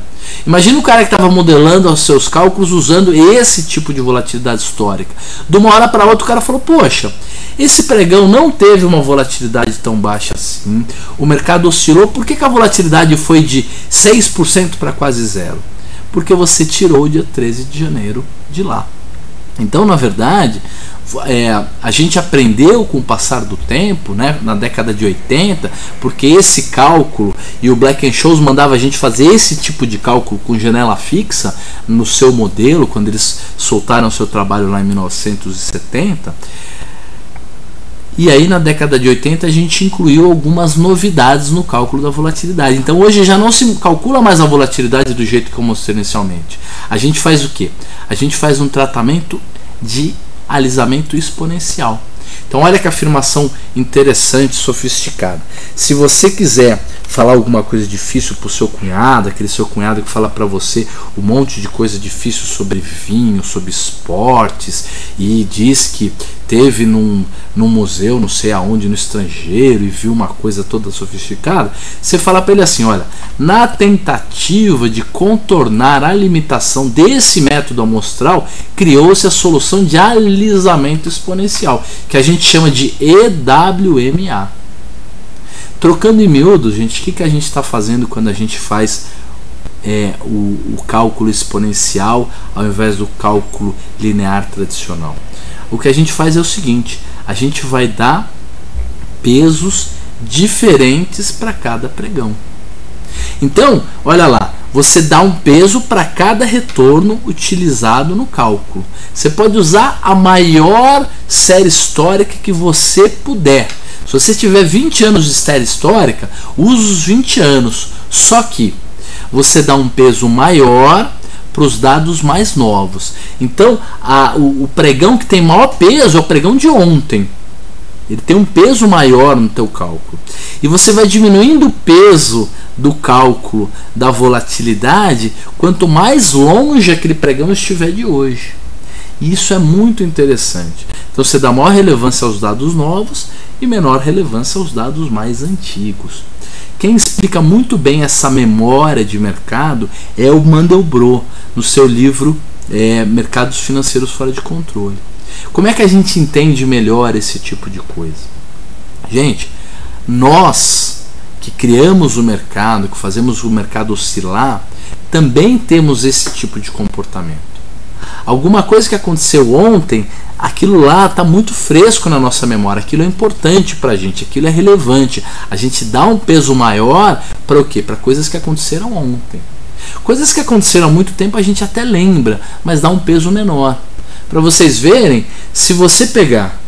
Imagina o cara que estava modelando os seus cálculos usando esse tipo de volatilidade histórica. De uma hora para outra o cara falou, poxa, esse pregão não teve uma volatilidade tão baixa assim. O mercado oscilou. Por que a volatilidade foi de 6% para quase zero? Porque você tirou o dia 13 de janeiro de lá. Então, na verdade, a gente aprendeu com o passar do tempo, né, na década de 80, porque esse cálculo, e o Black-Scholes mandava a gente fazer esse tipo de cálculo com janela fixa no seu modelo, quando eles soltaram seu trabalho lá em 1970. E aí na década de 80 a gente incluiu algumas novidades no cálculo da volatilidade. Então hoje já não se calcula mais a volatilidade do jeito que eu mostrei inicialmente. A gente faz o quê? A gente faz um tratamento de alisamento exponencial. Então olha que afirmação interessante, sofisticada. Se você quiser falar alguma coisa difícil para o seu cunhado, aquele seu cunhado que fala para você um monte de coisa difícil sobre vinho, sobre esportes, e diz que teve num museu, não sei aonde, no estrangeiro, e viu uma coisa toda sofisticada, você fala para ele assim, olha, na tentativa de contornar a limitação desse método amostral, criou-se a solução de alisamento exponencial, que a gente chama de EWMA. Trocando em miúdos, gente, o que a gente está fazendo quando a gente faz o cálculo exponencial ao invés do cálculo linear tradicional? O que a gente faz é o seguinte, a gente vai dar pesos diferentes para cada pregão. Então, olha lá, você dá um peso para cada retorno utilizado no cálculo. Você pode usar a maior série histórica que você puder. Se você tiver 20 anos de série histórica, use os 20 anos. Só que você dá um peso maior para os dados mais novos. Então, o pregão que tem maior peso é o pregão de ontem. Ele tem um peso maior no teu cálculo. E você vai diminuindo o peso do cálculo da volatilidade quanto mais longe aquele pregão estiver de hoje. E isso é muito interessante. Então você dá maior relevância aos dados novos e menor relevância aos dados mais antigos. Quem explica muito bem essa memória de mercado é o Mandelbrot, no seu livro Mercados Financeiros Fora de Controle. Como é que a gente entende melhor esse tipo de coisa? Gente, nós que criamos o mercado, que fazemos o mercado oscilar, também temos esse tipo de comportamento. Alguma coisa que aconteceu ontem, aquilo lá está muito fresco na nossa memória, aquilo é importante para a gente, aquilo é relevante. A gente dá um peso maior para o quê? Para coisas que aconteceram ontem. Coisas que aconteceram há muito tempo a gente até lembra, mas dá um peso menor. Para vocês verem, se você pegar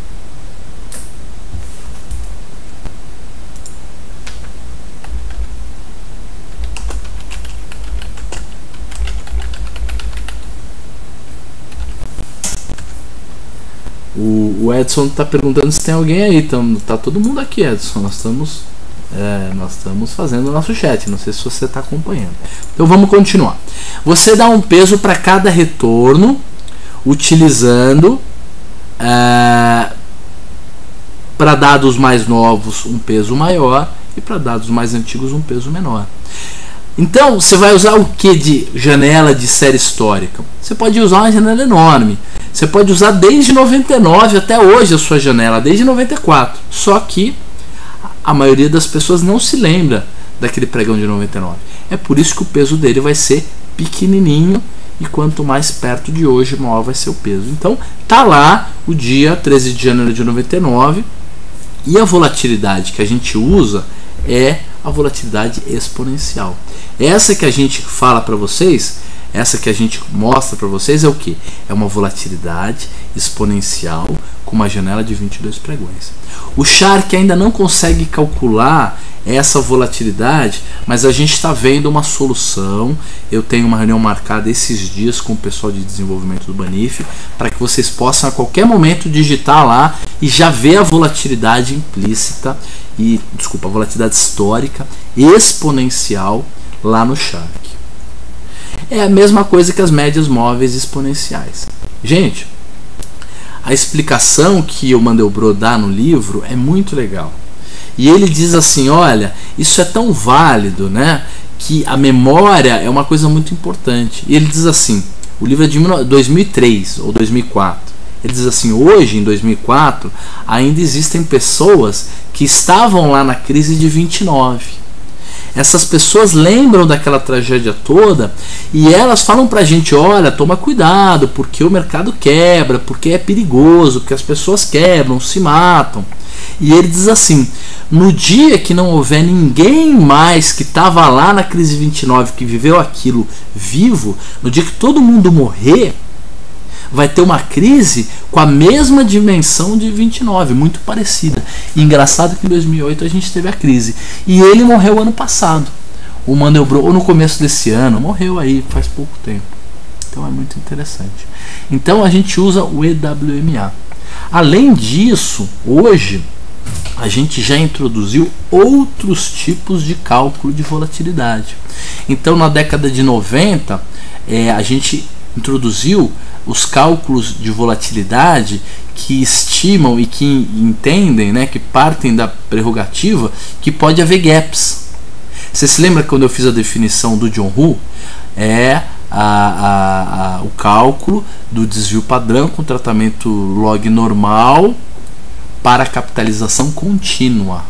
o Edson está perguntando se tem alguém aí. Tá todo mundo aqui, Edson. Nós estamos fazendo o nosso chat. Não sei se você está acompanhando. Então vamos continuar. Você dá um peso para cada retorno, utilizando para dados mais novos um peso maior e para dados mais antigos um peso menor. Então você vai usar o que de janela de série histórica? Você pode usar uma janela enorme. Você pode usar desde 99 até hoje a sua janela, desde 94. Só que a maioria das pessoas não se lembra daquele pregão de 99. É por isso que o peso dele vai ser pequenininho. E quanto mais perto de hoje, maior vai ser o peso. Então, tá lá o dia 13 de janeiro de 99. E a volatilidade que a gente usa é a volatilidade exponencial. Essa que a gente fala para vocês, essa que a gente mostra para vocês é o que? É uma volatilidade exponencial com uma janela de 22 pregões. O Shark ainda não consegue calcular essa volatilidade, mas a gente está vendo uma solução. Eu tenho uma reunião marcada esses dias com o pessoal de desenvolvimento do Banif para que vocês possam a qualquer momento digitar lá e já ver a volatilidade implícita a volatilidade histórica exponencial lá no Shark. É a mesma coisa que as médias móveis exponenciais. Gente, a explicação que o Mandelbrot dá no livro é muito legal. E ele diz assim, olha, isso é tão válido, né, que a memória é uma coisa muito importante. E ele diz assim, o livro é de 2003 ou 2004. Ele diz assim, hoje, em 2004, ainda existem pessoas que estavam lá na crise de 29. Essas pessoas lembram daquela tragédia toda e elas falam pra gente, olha, toma cuidado, porque o mercado quebra, porque é perigoso, porque as pessoas quebram, se matam. E ele diz assim, no dia que não houver ninguém mais que estava lá na crise 29, que viveu aquilo vivo, no dia que todo mundo morrer, vai ter uma crise com a mesma dimensão de 29, muito parecida. E engraçado que em 2008 a gente teve a crise. E ele morreu ano passado. O Mandelbrot, ou no começo desse ano, morreu aí, faz pouco tempo. Então é muito interessante. Então a gente usa o EWMA. Além disso, hoje a gente já introduziu outros tipos de cálculo de volatilidade. Então na década de 90 a gente introduziu os cálculos de volatilidade que estimam e que entendem, né, que partem da prerrogativa que pode haver gaps. Você se lembra quando eu fiz a definição do John Hu? O cálculo do desvio padrão com tratamento log normal para capitalização contínua.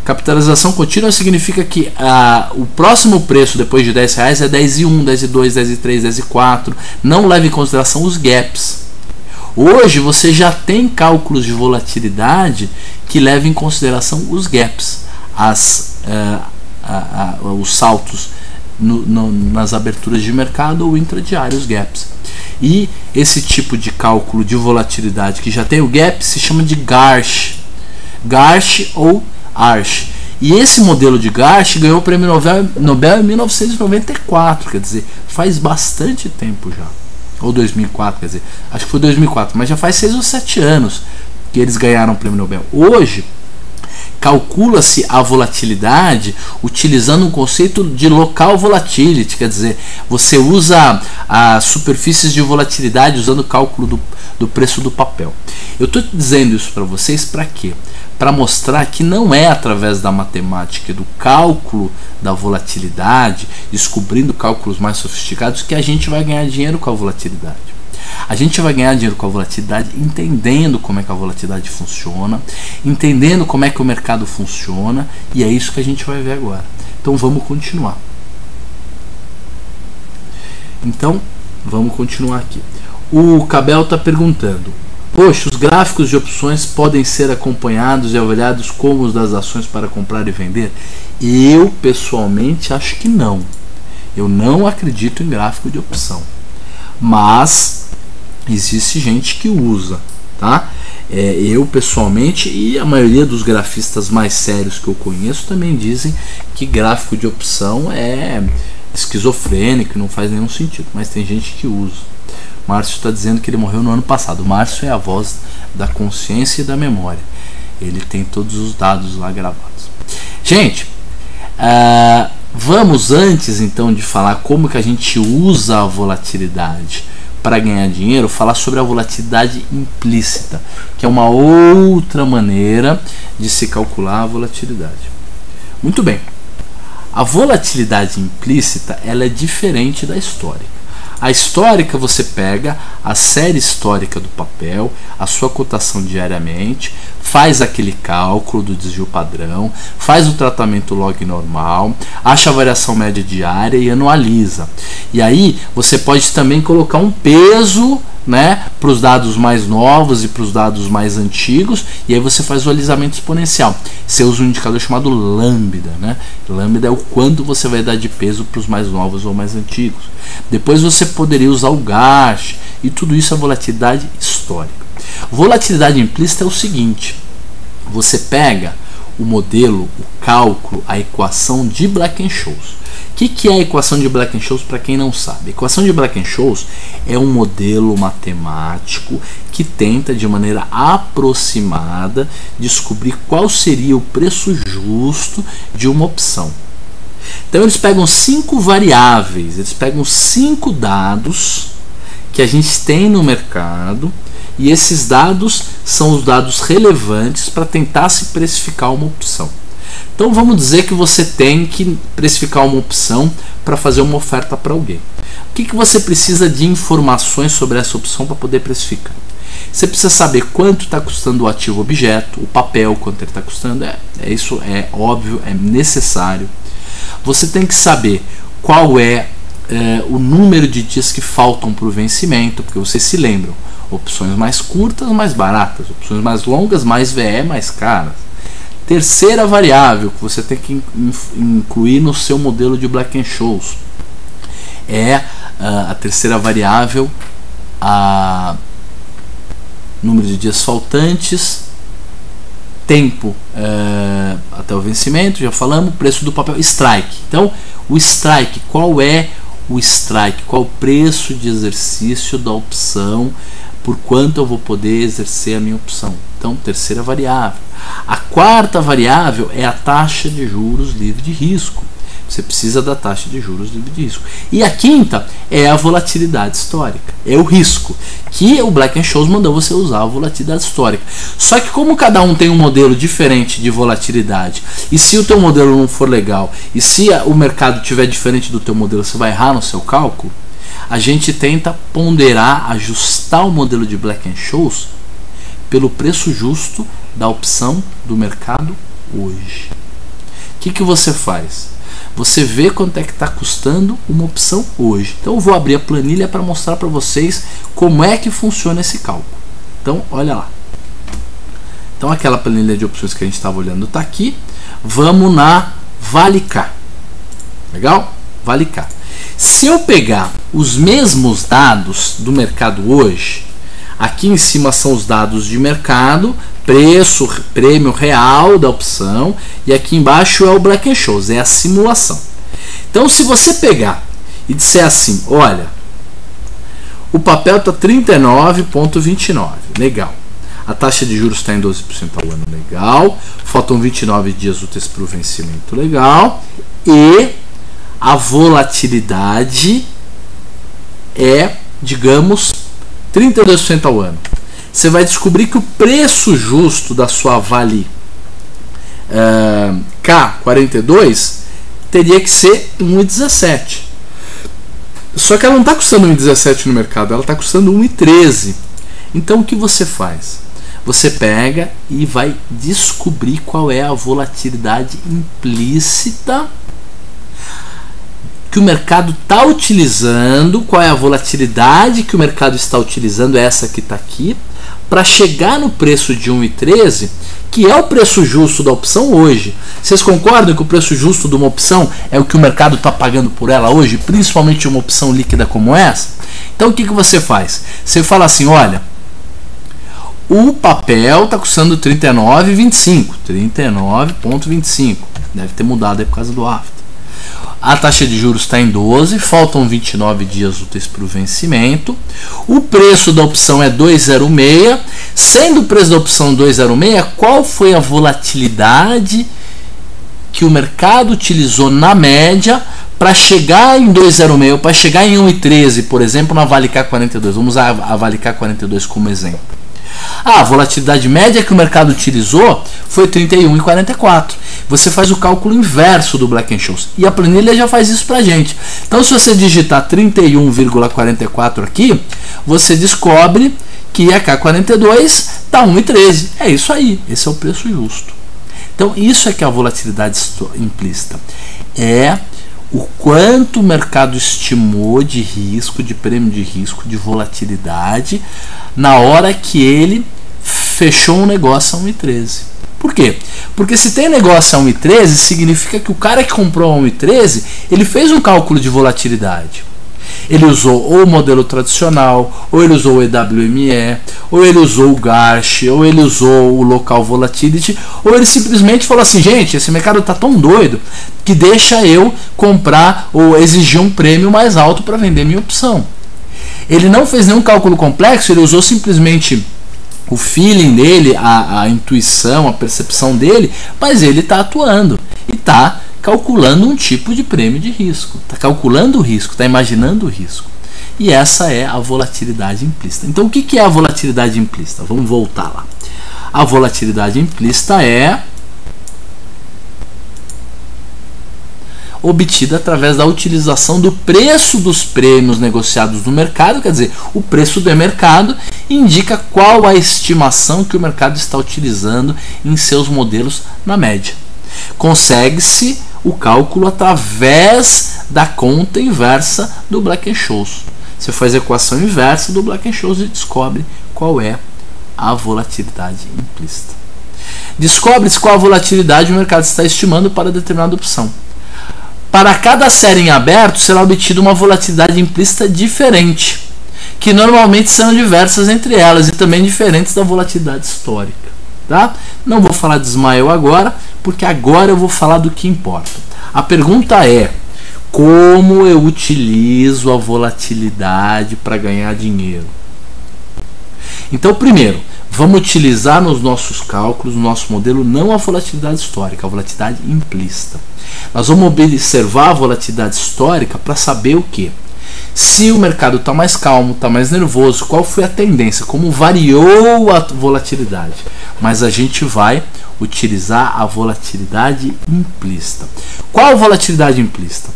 Capitalização contínua significa que o próximo preço depois de R$10 é 10,1, 10,2, 10,3, 10,4. Não leva em consideração os gaps. Hoje você já tem cálculos de volatilidade que levam em consideração os gaps, os saltos nas aberturas de mercado ou intradiários gaps. E esse tipo de cálculo de volatilidade que já tem o gap se chama de Garch. Garch ou Arch. E esse modelo de Garch ganhou o prêmio Nobel em 1994, quer dizer, faz bastante tempo já. Ou 2004, quer dizer, acho que foi 2004, mas já faz 6 ou 7 anos que eles ganharam o prêmio Nobel. Hoje, calcula-se a volatilidade utilizando um conceito de local volatility, quer dizer, você usa as superfícies de volatilidade usando o cálculo do preço do papel. Eu estou dizendo isso para vocês para quê? Para mostrar que não é através da matemática e do cálculo da volatilidade, descobrindo cálculos mais sofisticados, que a gente vai ganhar dinheiro com a volatilidade. A gente vai ganhar dinheiro com a volatilidade entendendo como é que a volatilidade funciona, entendendo como é que o mercado funciona, e é isso que a gente vai ver agora. Então vamos continuar. Aqui. O Cabel está perguntando: poxa, os gráficos de opções podem ser acompanhados e avaliados como os das ações para comprar e vender? Eu pessoalmente acho que não. Eu não acredito em gráfico de opção. Mas existe gente que usa, tá? Eu pessoalmente e a maioria dos grafistas mais sérios que eu conheço também dizem que gráfico de opção é esquizofrênico, não faz nenhum sentido, mas tem gente que usa. Márcio está dizendo que ele morreu no ano passado. O Márcio é a voz da consciência e da memória. Ele tem todos os dados lá gravados. Gente, vamos antes então de falar como que a gente usa a volatilidade para ganhar dinheiro, falar sobre a volatilidade implícita, que é uma outra maneira de se calcular a volatilidade. Muito bem. A volatilidade implícita, ela é diferente da histórica. A histórica, você pega a série histórica do papel, a sua cotação diariamente, faz aquele cálculo do desvio padrão, faz o tratamento log normal, acha a variação média diária e anualiza. E aí você pode também colocar um peso, né, para os dados mais novos e para os dados mais antigos, e aí você faz o alisamento exponencial. Você usa um indicador chamado lambda, né? Lambda é o quanto você vai dar de peso para os mais novos ou mais antigos. Depois você poderia usar o GASH, e tudo isso é volatilidade histórica. Volatilidade implícita é o seguinte: você pega o modelo, o cálculo, a equação de Black-Scholes. O que é a equação de Black-Scholes para quem não sabe? A equação de Black-Scholes é um modelo matemático que tenta de maneira aproximada descobrir qual seria o preço justo de uma opção. Então eles pegam 5 variáveis, eles pegam 5 dados que a gente tem no mercado, e esses dados são os dados relevantes para tentar se precificar uma opção. Então vamos dizer que você tem que precificar uma opção para fazer uma oferta para alguém. O que você precisa de informações sobre essa opção para poder precificar? Você precisa saber quanto está custando o ativo objeto, o papel, quanto ele está custando, isso é óbvio, é necessário. Você tem que saber qual é o número de dias que faltam para o vencimento, porque vocês se lembram, opções mais curtas, mais baratas, opções mais longas, mais VE, mais caras. Terceira variável que você tem que incluir no seu modelo de Black-Scholes é a terceira variável, a número de dias faltantes, tempo até o vencimento, já falamos, preço do papel, strike. Então, o strike, qual é o strike? Qual o preço de exercício da opção? Por quanto eu vou poder exercer a minha opção? Então, terceira variável. A quarta variável é a taxa de juros livre de risco. Você precisa da taxa de juros livre de risco. E a quinta é a volatilidade histórica. É o risco, que o Black-Scholes mandou você usar a volatilidade histórica. Só que como cada um tem um modelo diferente de volatilidade, e se o teu modelo não for legal, e se o mercado estiver diferente do teu modelo, você vai errar no seu cálculo, a gente tenta ponderar, ajustar o modelo de Black-Scholes pelo preço justo da opção do mercado hoje. O que você faz? Você vê quanto é que está custando uma opção hoje. Então eu vou abrir a planilha para mostrar para vocês como é que funciona esse cálculo. Então olha lá. Então aquela planilha de opções que a gente estava olhando está aqui. Vamos na Vale-K. Legal? Vale-K. Se eu pegar os mesmos dados do mercado hoje, aqui em cima são os dados de mercado, preço, prêmio real da opção, e aqui embaixo é o Black-Scholes, é a simulação. Então se você pegar e disser assim, olha, o papel está 39,29, legal. A taxa de juros está em 12% ao ano, legal. Faltam 29 dias úteis para o vencimento, legal. E a volatilidade é, digamos, 32% ao ano. Você vai descobrir que o preço justo da sua Vale K42 teria que ser 1,17. Só que ela não está custando 1,17 no mercado, ela está custando 1,13. Então o que você faz? Você pega e vai descobrir qual é a volatilidade implícita que o mercado está utilizando, qual é a volatilidade que o mercado está utilizando, essa que está aqui, para chegar no preço de 1,13, que é o preço justo da opção hoje. Vocês concordam que o preço justo de uma opção é o que o mercado está pagando por ela hoje, principalmente uma opção líquida como essa? Então o que você faz? Você fala assim, olha, o papel está custando 39,25, 39,25, deve ter mudado aí por causa do after. A taxa de juros está em 12, faltam 29 dias úteis para o vencimento. O preço da opção é 2,06. Sendo o preço da opção 2,06, qual foi a volatilidade que o mercado utilizou na média para chegar em 2,06, para chegar em 1,13, por exemplo, na Vale K42? Vamos usar a Vale K42 como exemplo. A volatilidade média que o mercado utilizou foi 31,44. Você faz o cálculo inverso do Black-Scholes e a planilha já faz isso pra gente. Então, se você digitar 31,44 aqui, você descobre que a K42 está 1,13. É isso aí, esse é o preço justo. Então, isso é que é a volatilidade implícita. É o quanto o mercado estimou de risco, de prêmio de risco, de volatilidade, na hora que ele fechou um negócio a 1,13. Por quê? Porque se tem negócio a 1,13, significa que o cara que comprou a 1,13, ele fez um cálculo de volatilidade. Ele usou ou o modelo tradicional, ou ele usou o EWME, ou ele usou o Garch, ou ele usou o Local Volatility, ou ele simplesmente falou assim, gente, esse mercado está tão doido que deixa eu comprar ou exigir um prêmio mais alto para vender minha opção. Ele não fez nenhum cálculo complexo, ele usou simplesmente o feeling dele, a intuição, a percepção dele, mas ele está atuando e está calculando um tipo de prêmio de risco, está calculando o risco, está imaginando o risco. E essa é a volatilidade implícita. Então o que é a volatilidade implícita? Vamos voltar lá. A volatilidade implícita é obtida através da utilização do preço dos prêmios negociados no mercado, quer dizer, o preço do mercado indica qual a estimação que o mercado está utilizando em seus modelos na média. Consegue-se o cálculo através da conta inversa do Black-Scholes. Você faz a equação inversa do Black-Scholes e descobre qual é a volatilidade implícita. Descobre-se qual a volatilidade o mercado está estimando para determinada opção. Para cada série em aberto será obtida uma volatilidade implícita diferente, que normalmente são diversas entre elas e também diferentes da volatilidade histórica. Tá? Não vou falar de Smile agora, porque agora eu vou falar do que importa. A pergunta é: como eu utilizo a volatilidade para ganhar dinheiro? Então, primeiro, vamos utilizar nos nossos cálculos, no nosso modelo, não a volatilidade histórica, a volatilidade implícita. Nós vamos observar a volatilidade histórica para saber o que? Se o mercado está mais calmo, está mais nervoso, qual foi a tendência, como variou a volatilidade. Mas a gente vai utilizar a volatilidade implícita. Qual a volatilidade implícita?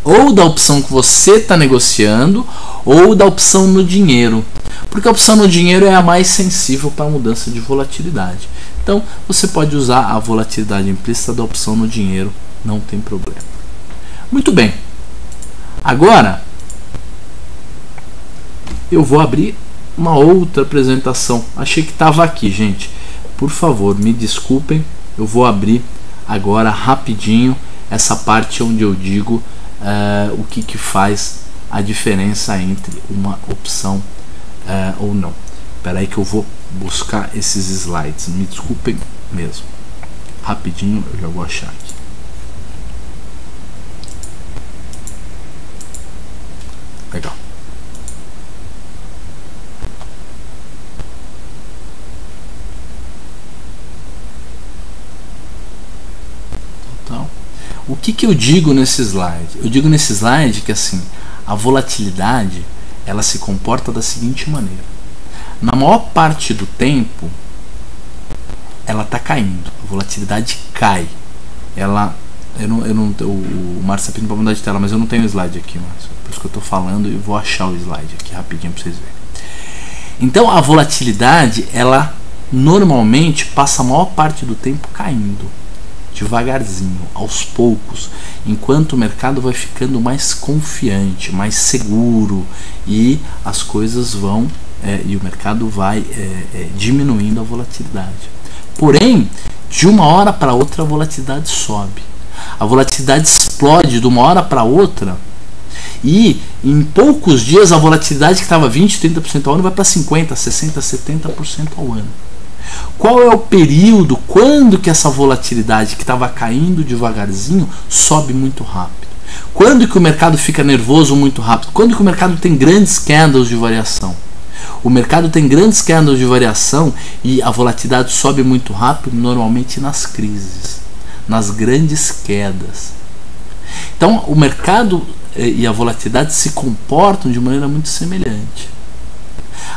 Ou da opção que você está negociando, ou da opção no dinheiro. Porque a opção no dinheiro é a mais sensível para a mudança de volatilidade. Então, você pode usar a volatilidade implícita da opção no dinheiro, não tem problema. Muito bem. Agora, eu vou abrir uma outra apresentação. Achei que estava aqui, gente. Por favor, me desculpem. Eu vou abrir agora rapidinho essa parte onde eu digo o que faz a diferença entre uma opção ou não. Espera aí que eu vou buscar esses slides. Me desculpem mesmo. Rapidinho eu já vou achar aqui. Legal. que eu digo nesse slide? Eu digo nesse slide que assim, a volatilidade ela se comporta da seguinte maneira: na maior parte do tempo ela está caindo, a volatilidade cai. O Márcio pediu para mudar de tela, mas eu não tenho o slide aqui, Márcio. Por isso que eu estou falando e vou achar o slide aqui rapidinho para vocês verem. Então a volatilidade ela normalmente passa a maior parte do tempo caindo, devagarzinho, aos poucos, enquanto o mercado vai ficando mais confiante, mais seguro, e as coisas vão e o mercado vai diminuindo a volatilidade. Porém, de uma hora para outra a volatilidade sobe, a volatilidade explode de uma hora para outra, e em poucos dias a volatilidade que estava 20, 30% ao ano vai para 50, 60, 70% ao ano. Qual é o período, quando que essa volatilidade que estava caindo devagarzinho sobe muito rápido? Quando que o mercado fica nervoso muito rápido? Quando que o mercado tem grandes candles de variação? O mercado tem grandes candles de variação e a volatilidade sobe muito rápido, normalmente nas crises, nas grandes quedas. Então o mercado e a volatilidade se comportam de maneira muito semelhante.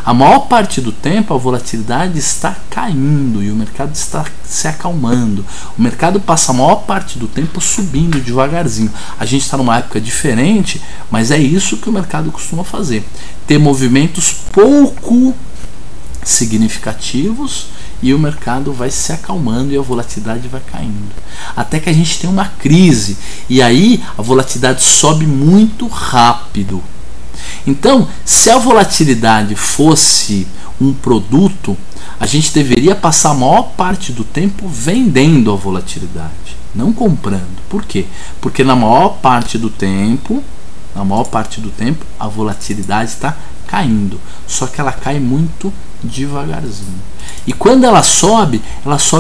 A maior parte do tempo a volatilidade está caindo e o mercado está se acalmando. O mercado passa a maior parte do tempo subindo devagarzinho. A gente está numa época diferente, mas é isso que o mercado costuma fazer: ter movimentos pouco significativos e o mercado vai se acalmando e a volatilidade vai caindo. Até que a gente tem uma crise e aí a volatilidade sobe muito rápido. Então, se a volatilidade fosse um produto, a gente deveria passar a maior parte do tempo vendendo a volatilidade, não comprando. Por quê? Porque na maior parte do tempo, a volatilidade está caindo, só que ela cai muito devagarzinho. E quando ela sobe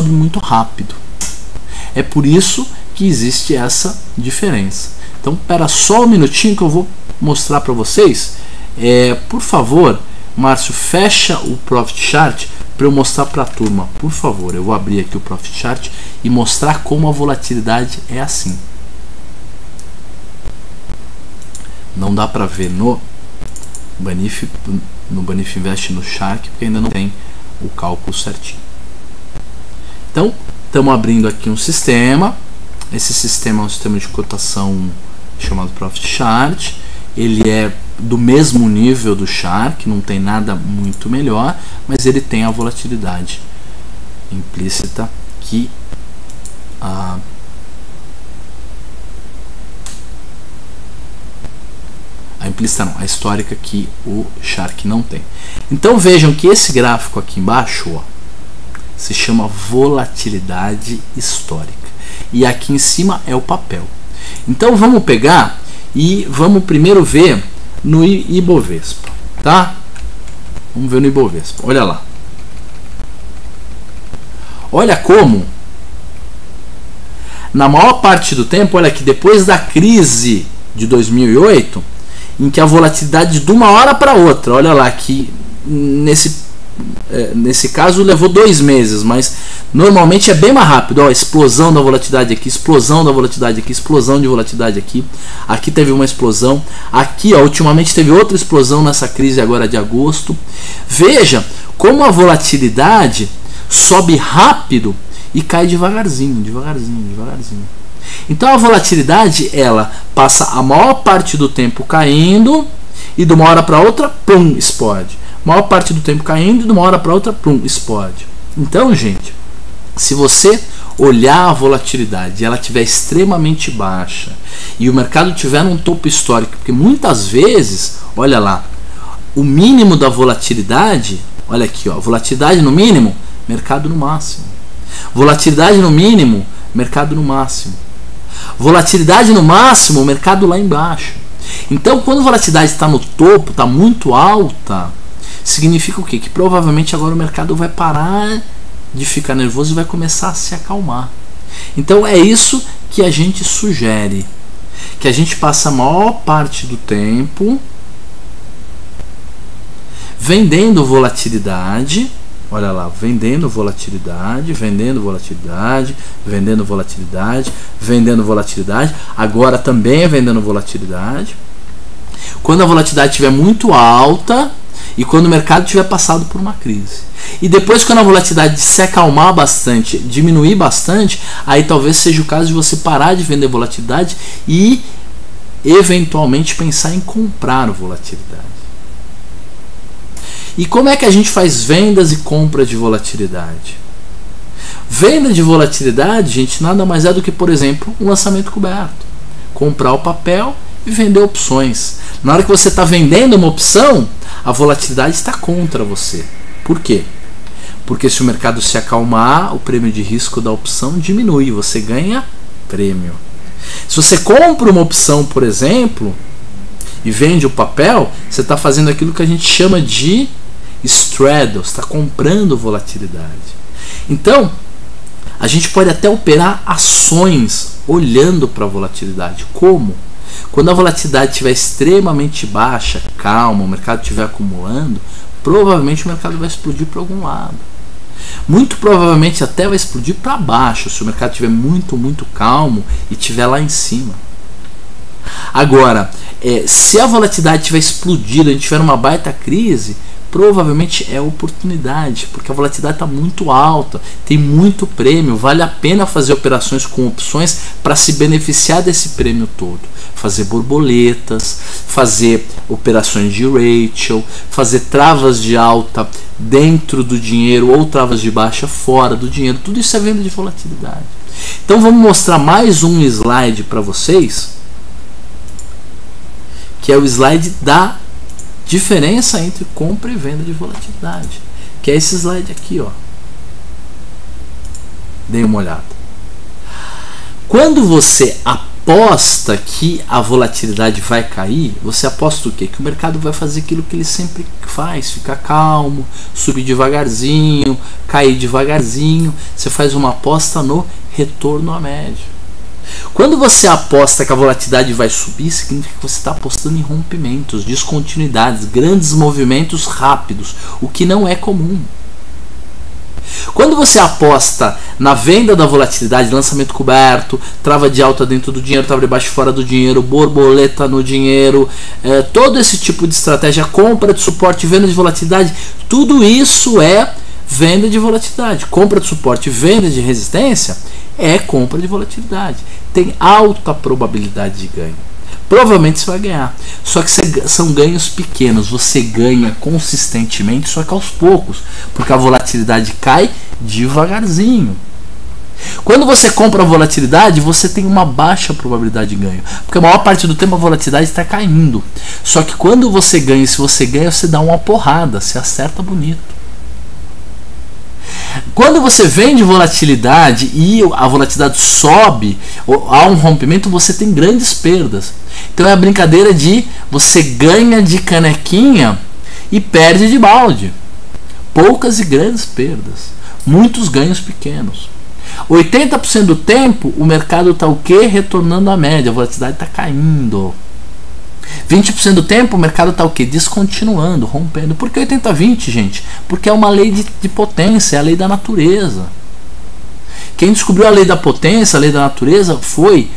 muito rápido. É por isso que existe essa diferença. Então, espera só um minutinho que eu vou mostrar para vocês. Por favor, Márcio, fecha o Profit Chart para eu mostrar para a turma. Por favor, eu vou abrir aqui o Profit Chart e mostrar como a volatilidade é assim. Não dá para ver no Banif Invest no Shark, porque ainda não tem o cálculo certinho. Então, estamos abrindo aqui um sistema. Esse sistema é um sistema de cotação chamado Profit Chart. Ele é do mesmo nível do Shark, não tem nada muito melhor, mas ele tem a volatilidade implícita que a implícita não, a histórica que o Shark não tem. Então vejam que esse gráfico aqui embaixo, ó, se chama volatilidade histórica, e aqui em cima é o papel. Então vamos pegar e vamos primeiro ver no Ibovespa, tá? Vamos ver no Ibovespa. Olha lá. Olha como na maior parte do tempo, olha aqui, depois da crise de 2008, em que a volatilidade de uma hora para outra, olha lá que nesse caso levou 2 meses, mas normalmente é bem mais rápido. Ó, explosão da volatilidade aqui, explosão da volatilidade aqui, explosão de volatilidade aqui. Aqui teve uma explosão. Aqui, ó, ultimamente teve outra explosão nessa crise agora de agosto. Veja como a volatilidade sobe rápido e cai devagarzinho, devagarzinho, devagarzinho. Então a volatilidade ela passa a maior parte do tempo caindo e de uma hora para outra, pum, explode. Maior parte do tempo caindo e de uma hora para outra, pum, explode. Então, gente, se você olhar a volatilidade e ela estiver extremamente baixa e o mercado tiver um topo histórico, porque muitas vezes, olha lá, o mínimo da volatilidade, olha aqui, ó, volatilidade no mínimo, mercado no máximo. Volatilidade no mínimo, mercado no máximo. Volatilidade no máximo, mercado lá embaixo. Então, quando a volatilidade está no topo, está muito alta, significa o quê? Que provavelmente agora o mercado vai parar de ficar nervoso e vai começar a se acalmar. Então é isso que a gente sugere, que a gente passe a maior parte do tempo vendendo volatilidade Olha lá, vendendo volatilidade, vendendo volatilidade, vendendo volatilidade, vendendo volatilidade. Agora também é vendendo volatilidade. Quando a volatilidade estiver muito alta e quando o mercado tiver passado por uma crise. E depois, quando a volatilidade se acalmar bastante, diminuir bastante, aí talvez seja o caso de você parar de vender volatilidade e eventualmente pensar em comprar volatilidade. E como é que a gente faz vendas e compras de volatilidade? Venda de volatilidade, gente, nada mais é do que, por exemplo, um lançamento coberto. Comprar o papel e vender opções. Na hora que você está vendendo uma opção, a volatilidade está contra você. Por quê? Porque se o mercado se acalmar, o prêmio de risco da opção diminui, você ganha prêmio. Se você compra uma opção, por exemplo, e vende o papel, você está fazendo aquilo que a gente chama de straddle, está comprando volatilidade. Então, a gente pode até operar ações olhando para a volatilidade. Como? Quando a volatilidade estiver extremamente baixa, calma, o mercado estiver acumulando, provavelmente o mercado vai explodir para algum lado. Muito provavelmente até vai explodir para baixo, se o mercado estiver muito calmo e estiver lá em cima. Agora, se a volatilidade estiver explodida, a gente tiver uma baita crise, provavelmente é oportunidade, porque a volatilidade está muito alta, tem muito prêmio, vale a pena fazer operações com opções para se beneficiar desse prêmio todo. Fazer borboletas, fazer operações de Rachel, fazer travas de alta dentro do dinheiro ou travas de baixa fora do dinheiro, tudo isso é venda de volatilidade. Então vamos mostrar mais um slide para vocês, que é o slide da diferença entre compra e venda de volatilidade, que é esse slide aqui, ó. Dê uma olhada. Quando você aposta que a volatilidade vai cair, você aposta o quê? Que o mercado vai fazer aquilo que ele sempre faz, ficar calmo, subir devagarzinho, cair devagarzinho. Você faz uma aposta no retorno à média. Quando você aposta que a volatilidade vai subir, significa que você está apostando em rompimentos, descontinuidades, grandes movimentos rápidos, o que não é comum. Quando você aposta na venda da volatilidade, lançamento coberto, trava de alta dentro do dinheiro, trava de baixo fora do dinheiro, borboleta no dinheiro, todo esse tipo de estratégia, compra de suporte, venda de volatilidade, tudo isso é venda de volatilidade. Compra de suporte, venda de resistência é compra de volatilidade. Tem alta probabilidade de ganho. Provavelmente você vai ganhar. Só que são ganhos pequenos. Você ganha consistentemente, só que aos poucos. Porque a volatilidade cai devagarzinho. Quando você compra a volatilidade, você tem uma baixa probabilidade de ganho. Porque a maior parte do tempo a volatilidade está caindo. Só que quando você ganha, se você ganha, você dá uma porrada. Você acerta bonito. Quando você vende volatilidade e a volatilidade sobe, há um rompimento, você tem grandes perdas. Então é a brincadeira de você ganha de canequinha e perde de balde. Poucas e grandes perdas. Muitos ganhos pequenos. 80% do tempo o mercado está o quê? Retornando à média. A volatilidade está caindo. 20% do tempo o mercado está o quê? Descontinuando, rompendo. Por que 80-20, gente? Porque é uma lei de potência, é a lei da natureza. Quem descobriu a lei da potência, a lei da natureza, foi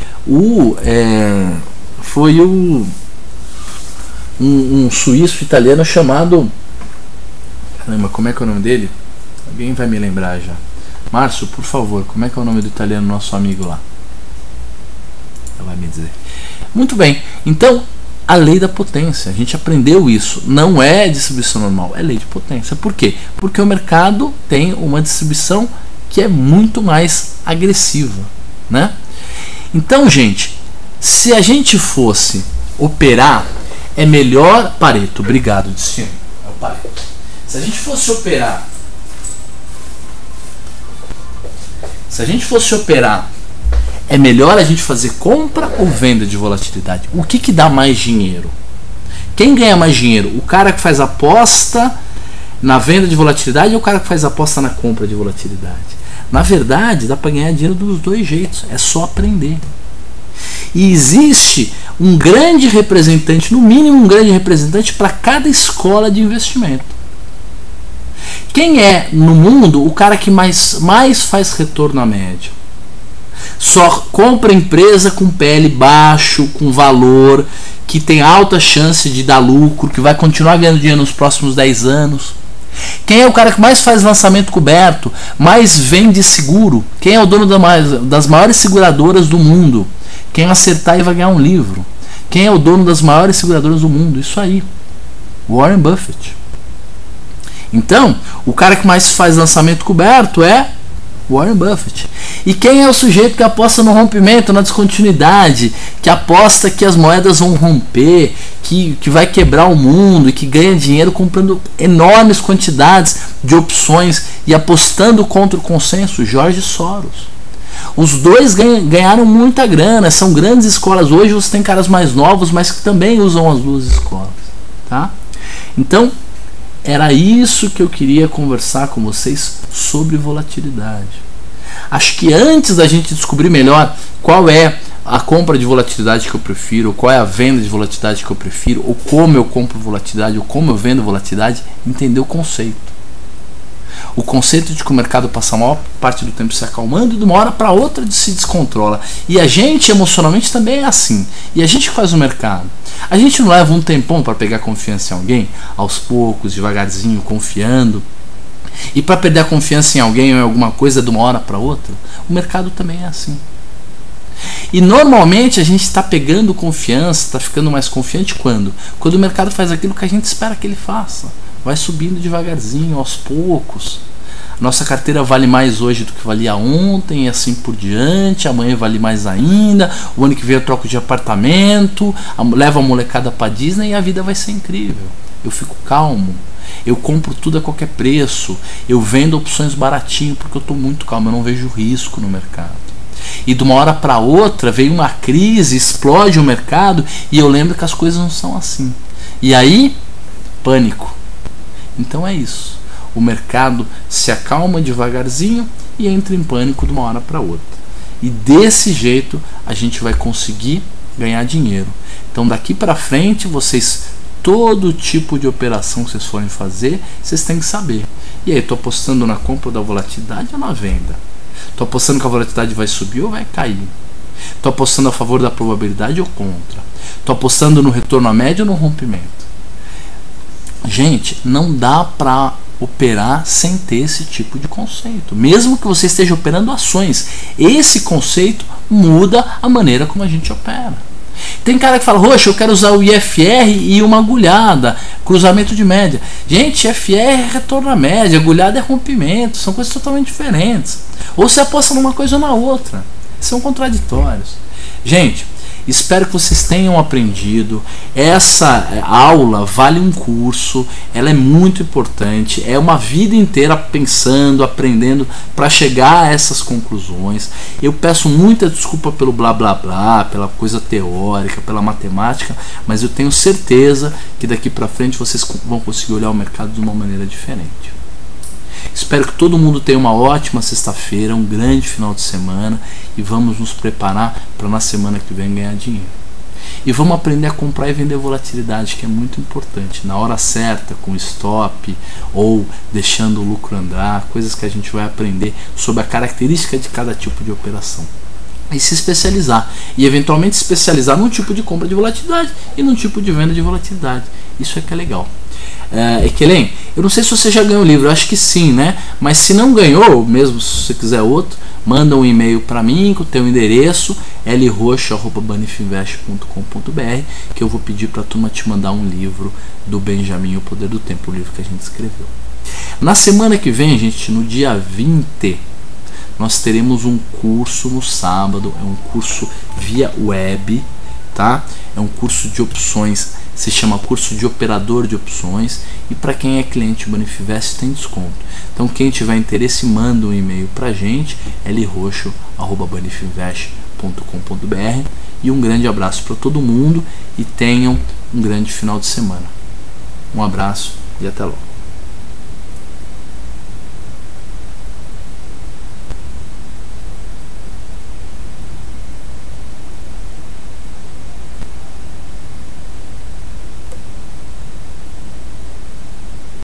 um suíço italiano chamado... Caramba, como é que é o nome dele? Alguém vai me lembrar já. Márcio, por favor, como é que é o nome do italiano, nosso amigo lá? Ela vai me dizer. Muito bem, então... A lei da potência, a gente aprendeu isso. Não é distribuição normal, é lei de potência. Por quê? Porque o mercado tem uma distribuição que é muito mais agressiva, né? Então, gente, se a gente fosse operar, é melhor... Pareto, obrigado, destino. É o Pareto. Se a gente fosse operar, é melhor a gente fazer compra ou venda de volatilidade? O que dá mais dinheiro? Quem ganha mais dinheiro? O cara que faz aposta na venda de volatilidade ou o cara que faz aposta na compra de volatilidade? Na verdade, dá para ganhar dinheiro dos dois jeitos. É só aprender. E existe um grande representante, no mínimo um grande representante para cada escola de investimento. Quem é no mundo o cara que mais faz retorno à média? Só compra empresa com PL baixo, com valor, que tem alta chance de dar lucro, que vai continuar ganhando dinheiro nos próximos 10 anos. Quem é o cara que mais faz lançamento coberto, mais vende seguro? Quem é o dono das maiores seguradoras do mundo? Quem acertar e vai ganhar um livro. Quem é o dono das maiores seguradoras do mundo? Isso aí, Warren Buffett. Então, o cara que mais faz lançamento coberto é Warren Buffett. E quem é o sujeito que aposta no rompimento, na descontinuidade, que aposta que as moedas vão romper, que vai quebrar o mundo e que ganha dinheiro comprando enormes quantidades de opções e apostando contra o consenso? George Soros. Os dois ganharam muita grana, são grandes escolas. Hoje você tem caras mais novos, mas que também usam as duas escolas, tá? Então, era isso que eu queria conversar com vocês sobre volatilidade. Acho que antes da gente descobrir melhor qual é a compra de volatilidade que eu prefiro, qual é a venda de volatilidade que eu prefiro, ou como eu compro volatilidade, ou como eu vendo volatilidade, entender o conceito. O conceito de que o mercado passa a maior parte do tempo se acalmando e de uma hora para outra se descontrola. E a gente emocionalmente também é assim. E a gente faz o mercado. A gente não leva um tempão para pegar confiança em alguém, aos poucos, devagarzinho, confiando. E para perder a confiança em alguém ou em alguma coisa de uma hora para outra, o mercado também é assim. E normalmente a gente está pegando confiança, está ficando mais confiante quando? Quando o mercado faz aquilo que a gente espera que ele faça. Vai subindo devagarzinho, aos poucos. Nossa carteira vale mais hoje do que valia ontem e assim por diante. Amanhã vale mais ainda. O ano que vem eu troco de apartamento, levo a molecada para Disney e a vida vai ser incrível. Eu fico calmo. Eu compro tudo a qualquer preço. Eu vendo opções baratinho porque eu estou muito calmo. Eu não vejo risco no mercado. E de uma hora para outra vem uma crise, explode o mercado e eu lembro que as coisas não são assim. E aí, pânico. Então é isso. O mercado se acalma devagarzinho e entra em pânico de uma hora para outra. E desse jeito a gente vai conseguir ganhar dinheiro. Então daqui para frente todo tipo de operação que vocês forem fazer, vocês têm que saber. E aí, estou apostando na compra da volatilidade ou na venda? Estou apostando que a volatilidade vai subir ou vai cair? Estou apostando a favor da probabilidade ou contra? Estou apostando no retorno à média ou no rompimento? Gente, não dá para operar sem ter esse tipo de conceito. Mesmo que você esteja operando ações, esse conceito muda a maneira como a gente opera. Tem cara que fala, roxa, eu quero usar o IFR e uma agulhada, cruzamento de média. Gente, IFR é retorno à média, agulhada é rompimento, são coisas totalmente diferentes. Ou você aposta numa coisa ou na outra. São contraditórios. Gente, espero que vocês tenham aprendido. Essa aula vale um curso, ela é muito importante, é uma vida inteira pensando, aprendendo para chegar a essas conclusões. Eu peço muita desculpa pelo blá blá blá, pela coisa teórica, pela matemática, mas eu tenho certeza que daqui para frente vocês vão conseguir olhar o mercado de uma maneira diferente. Espero que todo mundo tenha uma ótima sexta-feira, um grande final de semana e vamos nos preparar para na semana que vem ganhar dinheiro. E vamos aprender a comprar e vender volatilidade, que é muito importante, na hora certa, com stop ou deixando o lucro andar, coisas que a gente vai aprender sobre a característica de cada tipo de operação. E se especializar, e eventualmente se especializar num tipo de compra de volatilidade e num tipo de venda de volatilidade. Isso é que é legal. Ekelen, eu não sei se você já ganhou o livro, eu acho que sim, né? Mas se não ganhou, mesmo se você quiser outro, manda um e-mail para mim com o teu endereço, lroxo@banifinvest.com.br, que eu vou pedir para a turma te mandar um livro do Benjamin, O Poder do Tempo, o livro que a gente escreveu. Na semana que vem, gente, no dia 20, nós teremos um curso no sábado, é um curso via web, tá? É um curso de opções, se chama curso de operador de opções, e para quem é cliente Banifinvest tem desconto. Então quem tiver interesse, manda um e-mail pra gente, lroxo@banifinvest.com.br, e um grande abraço para todo mundo e tenham um grande final de semana. Um abraço e até logo.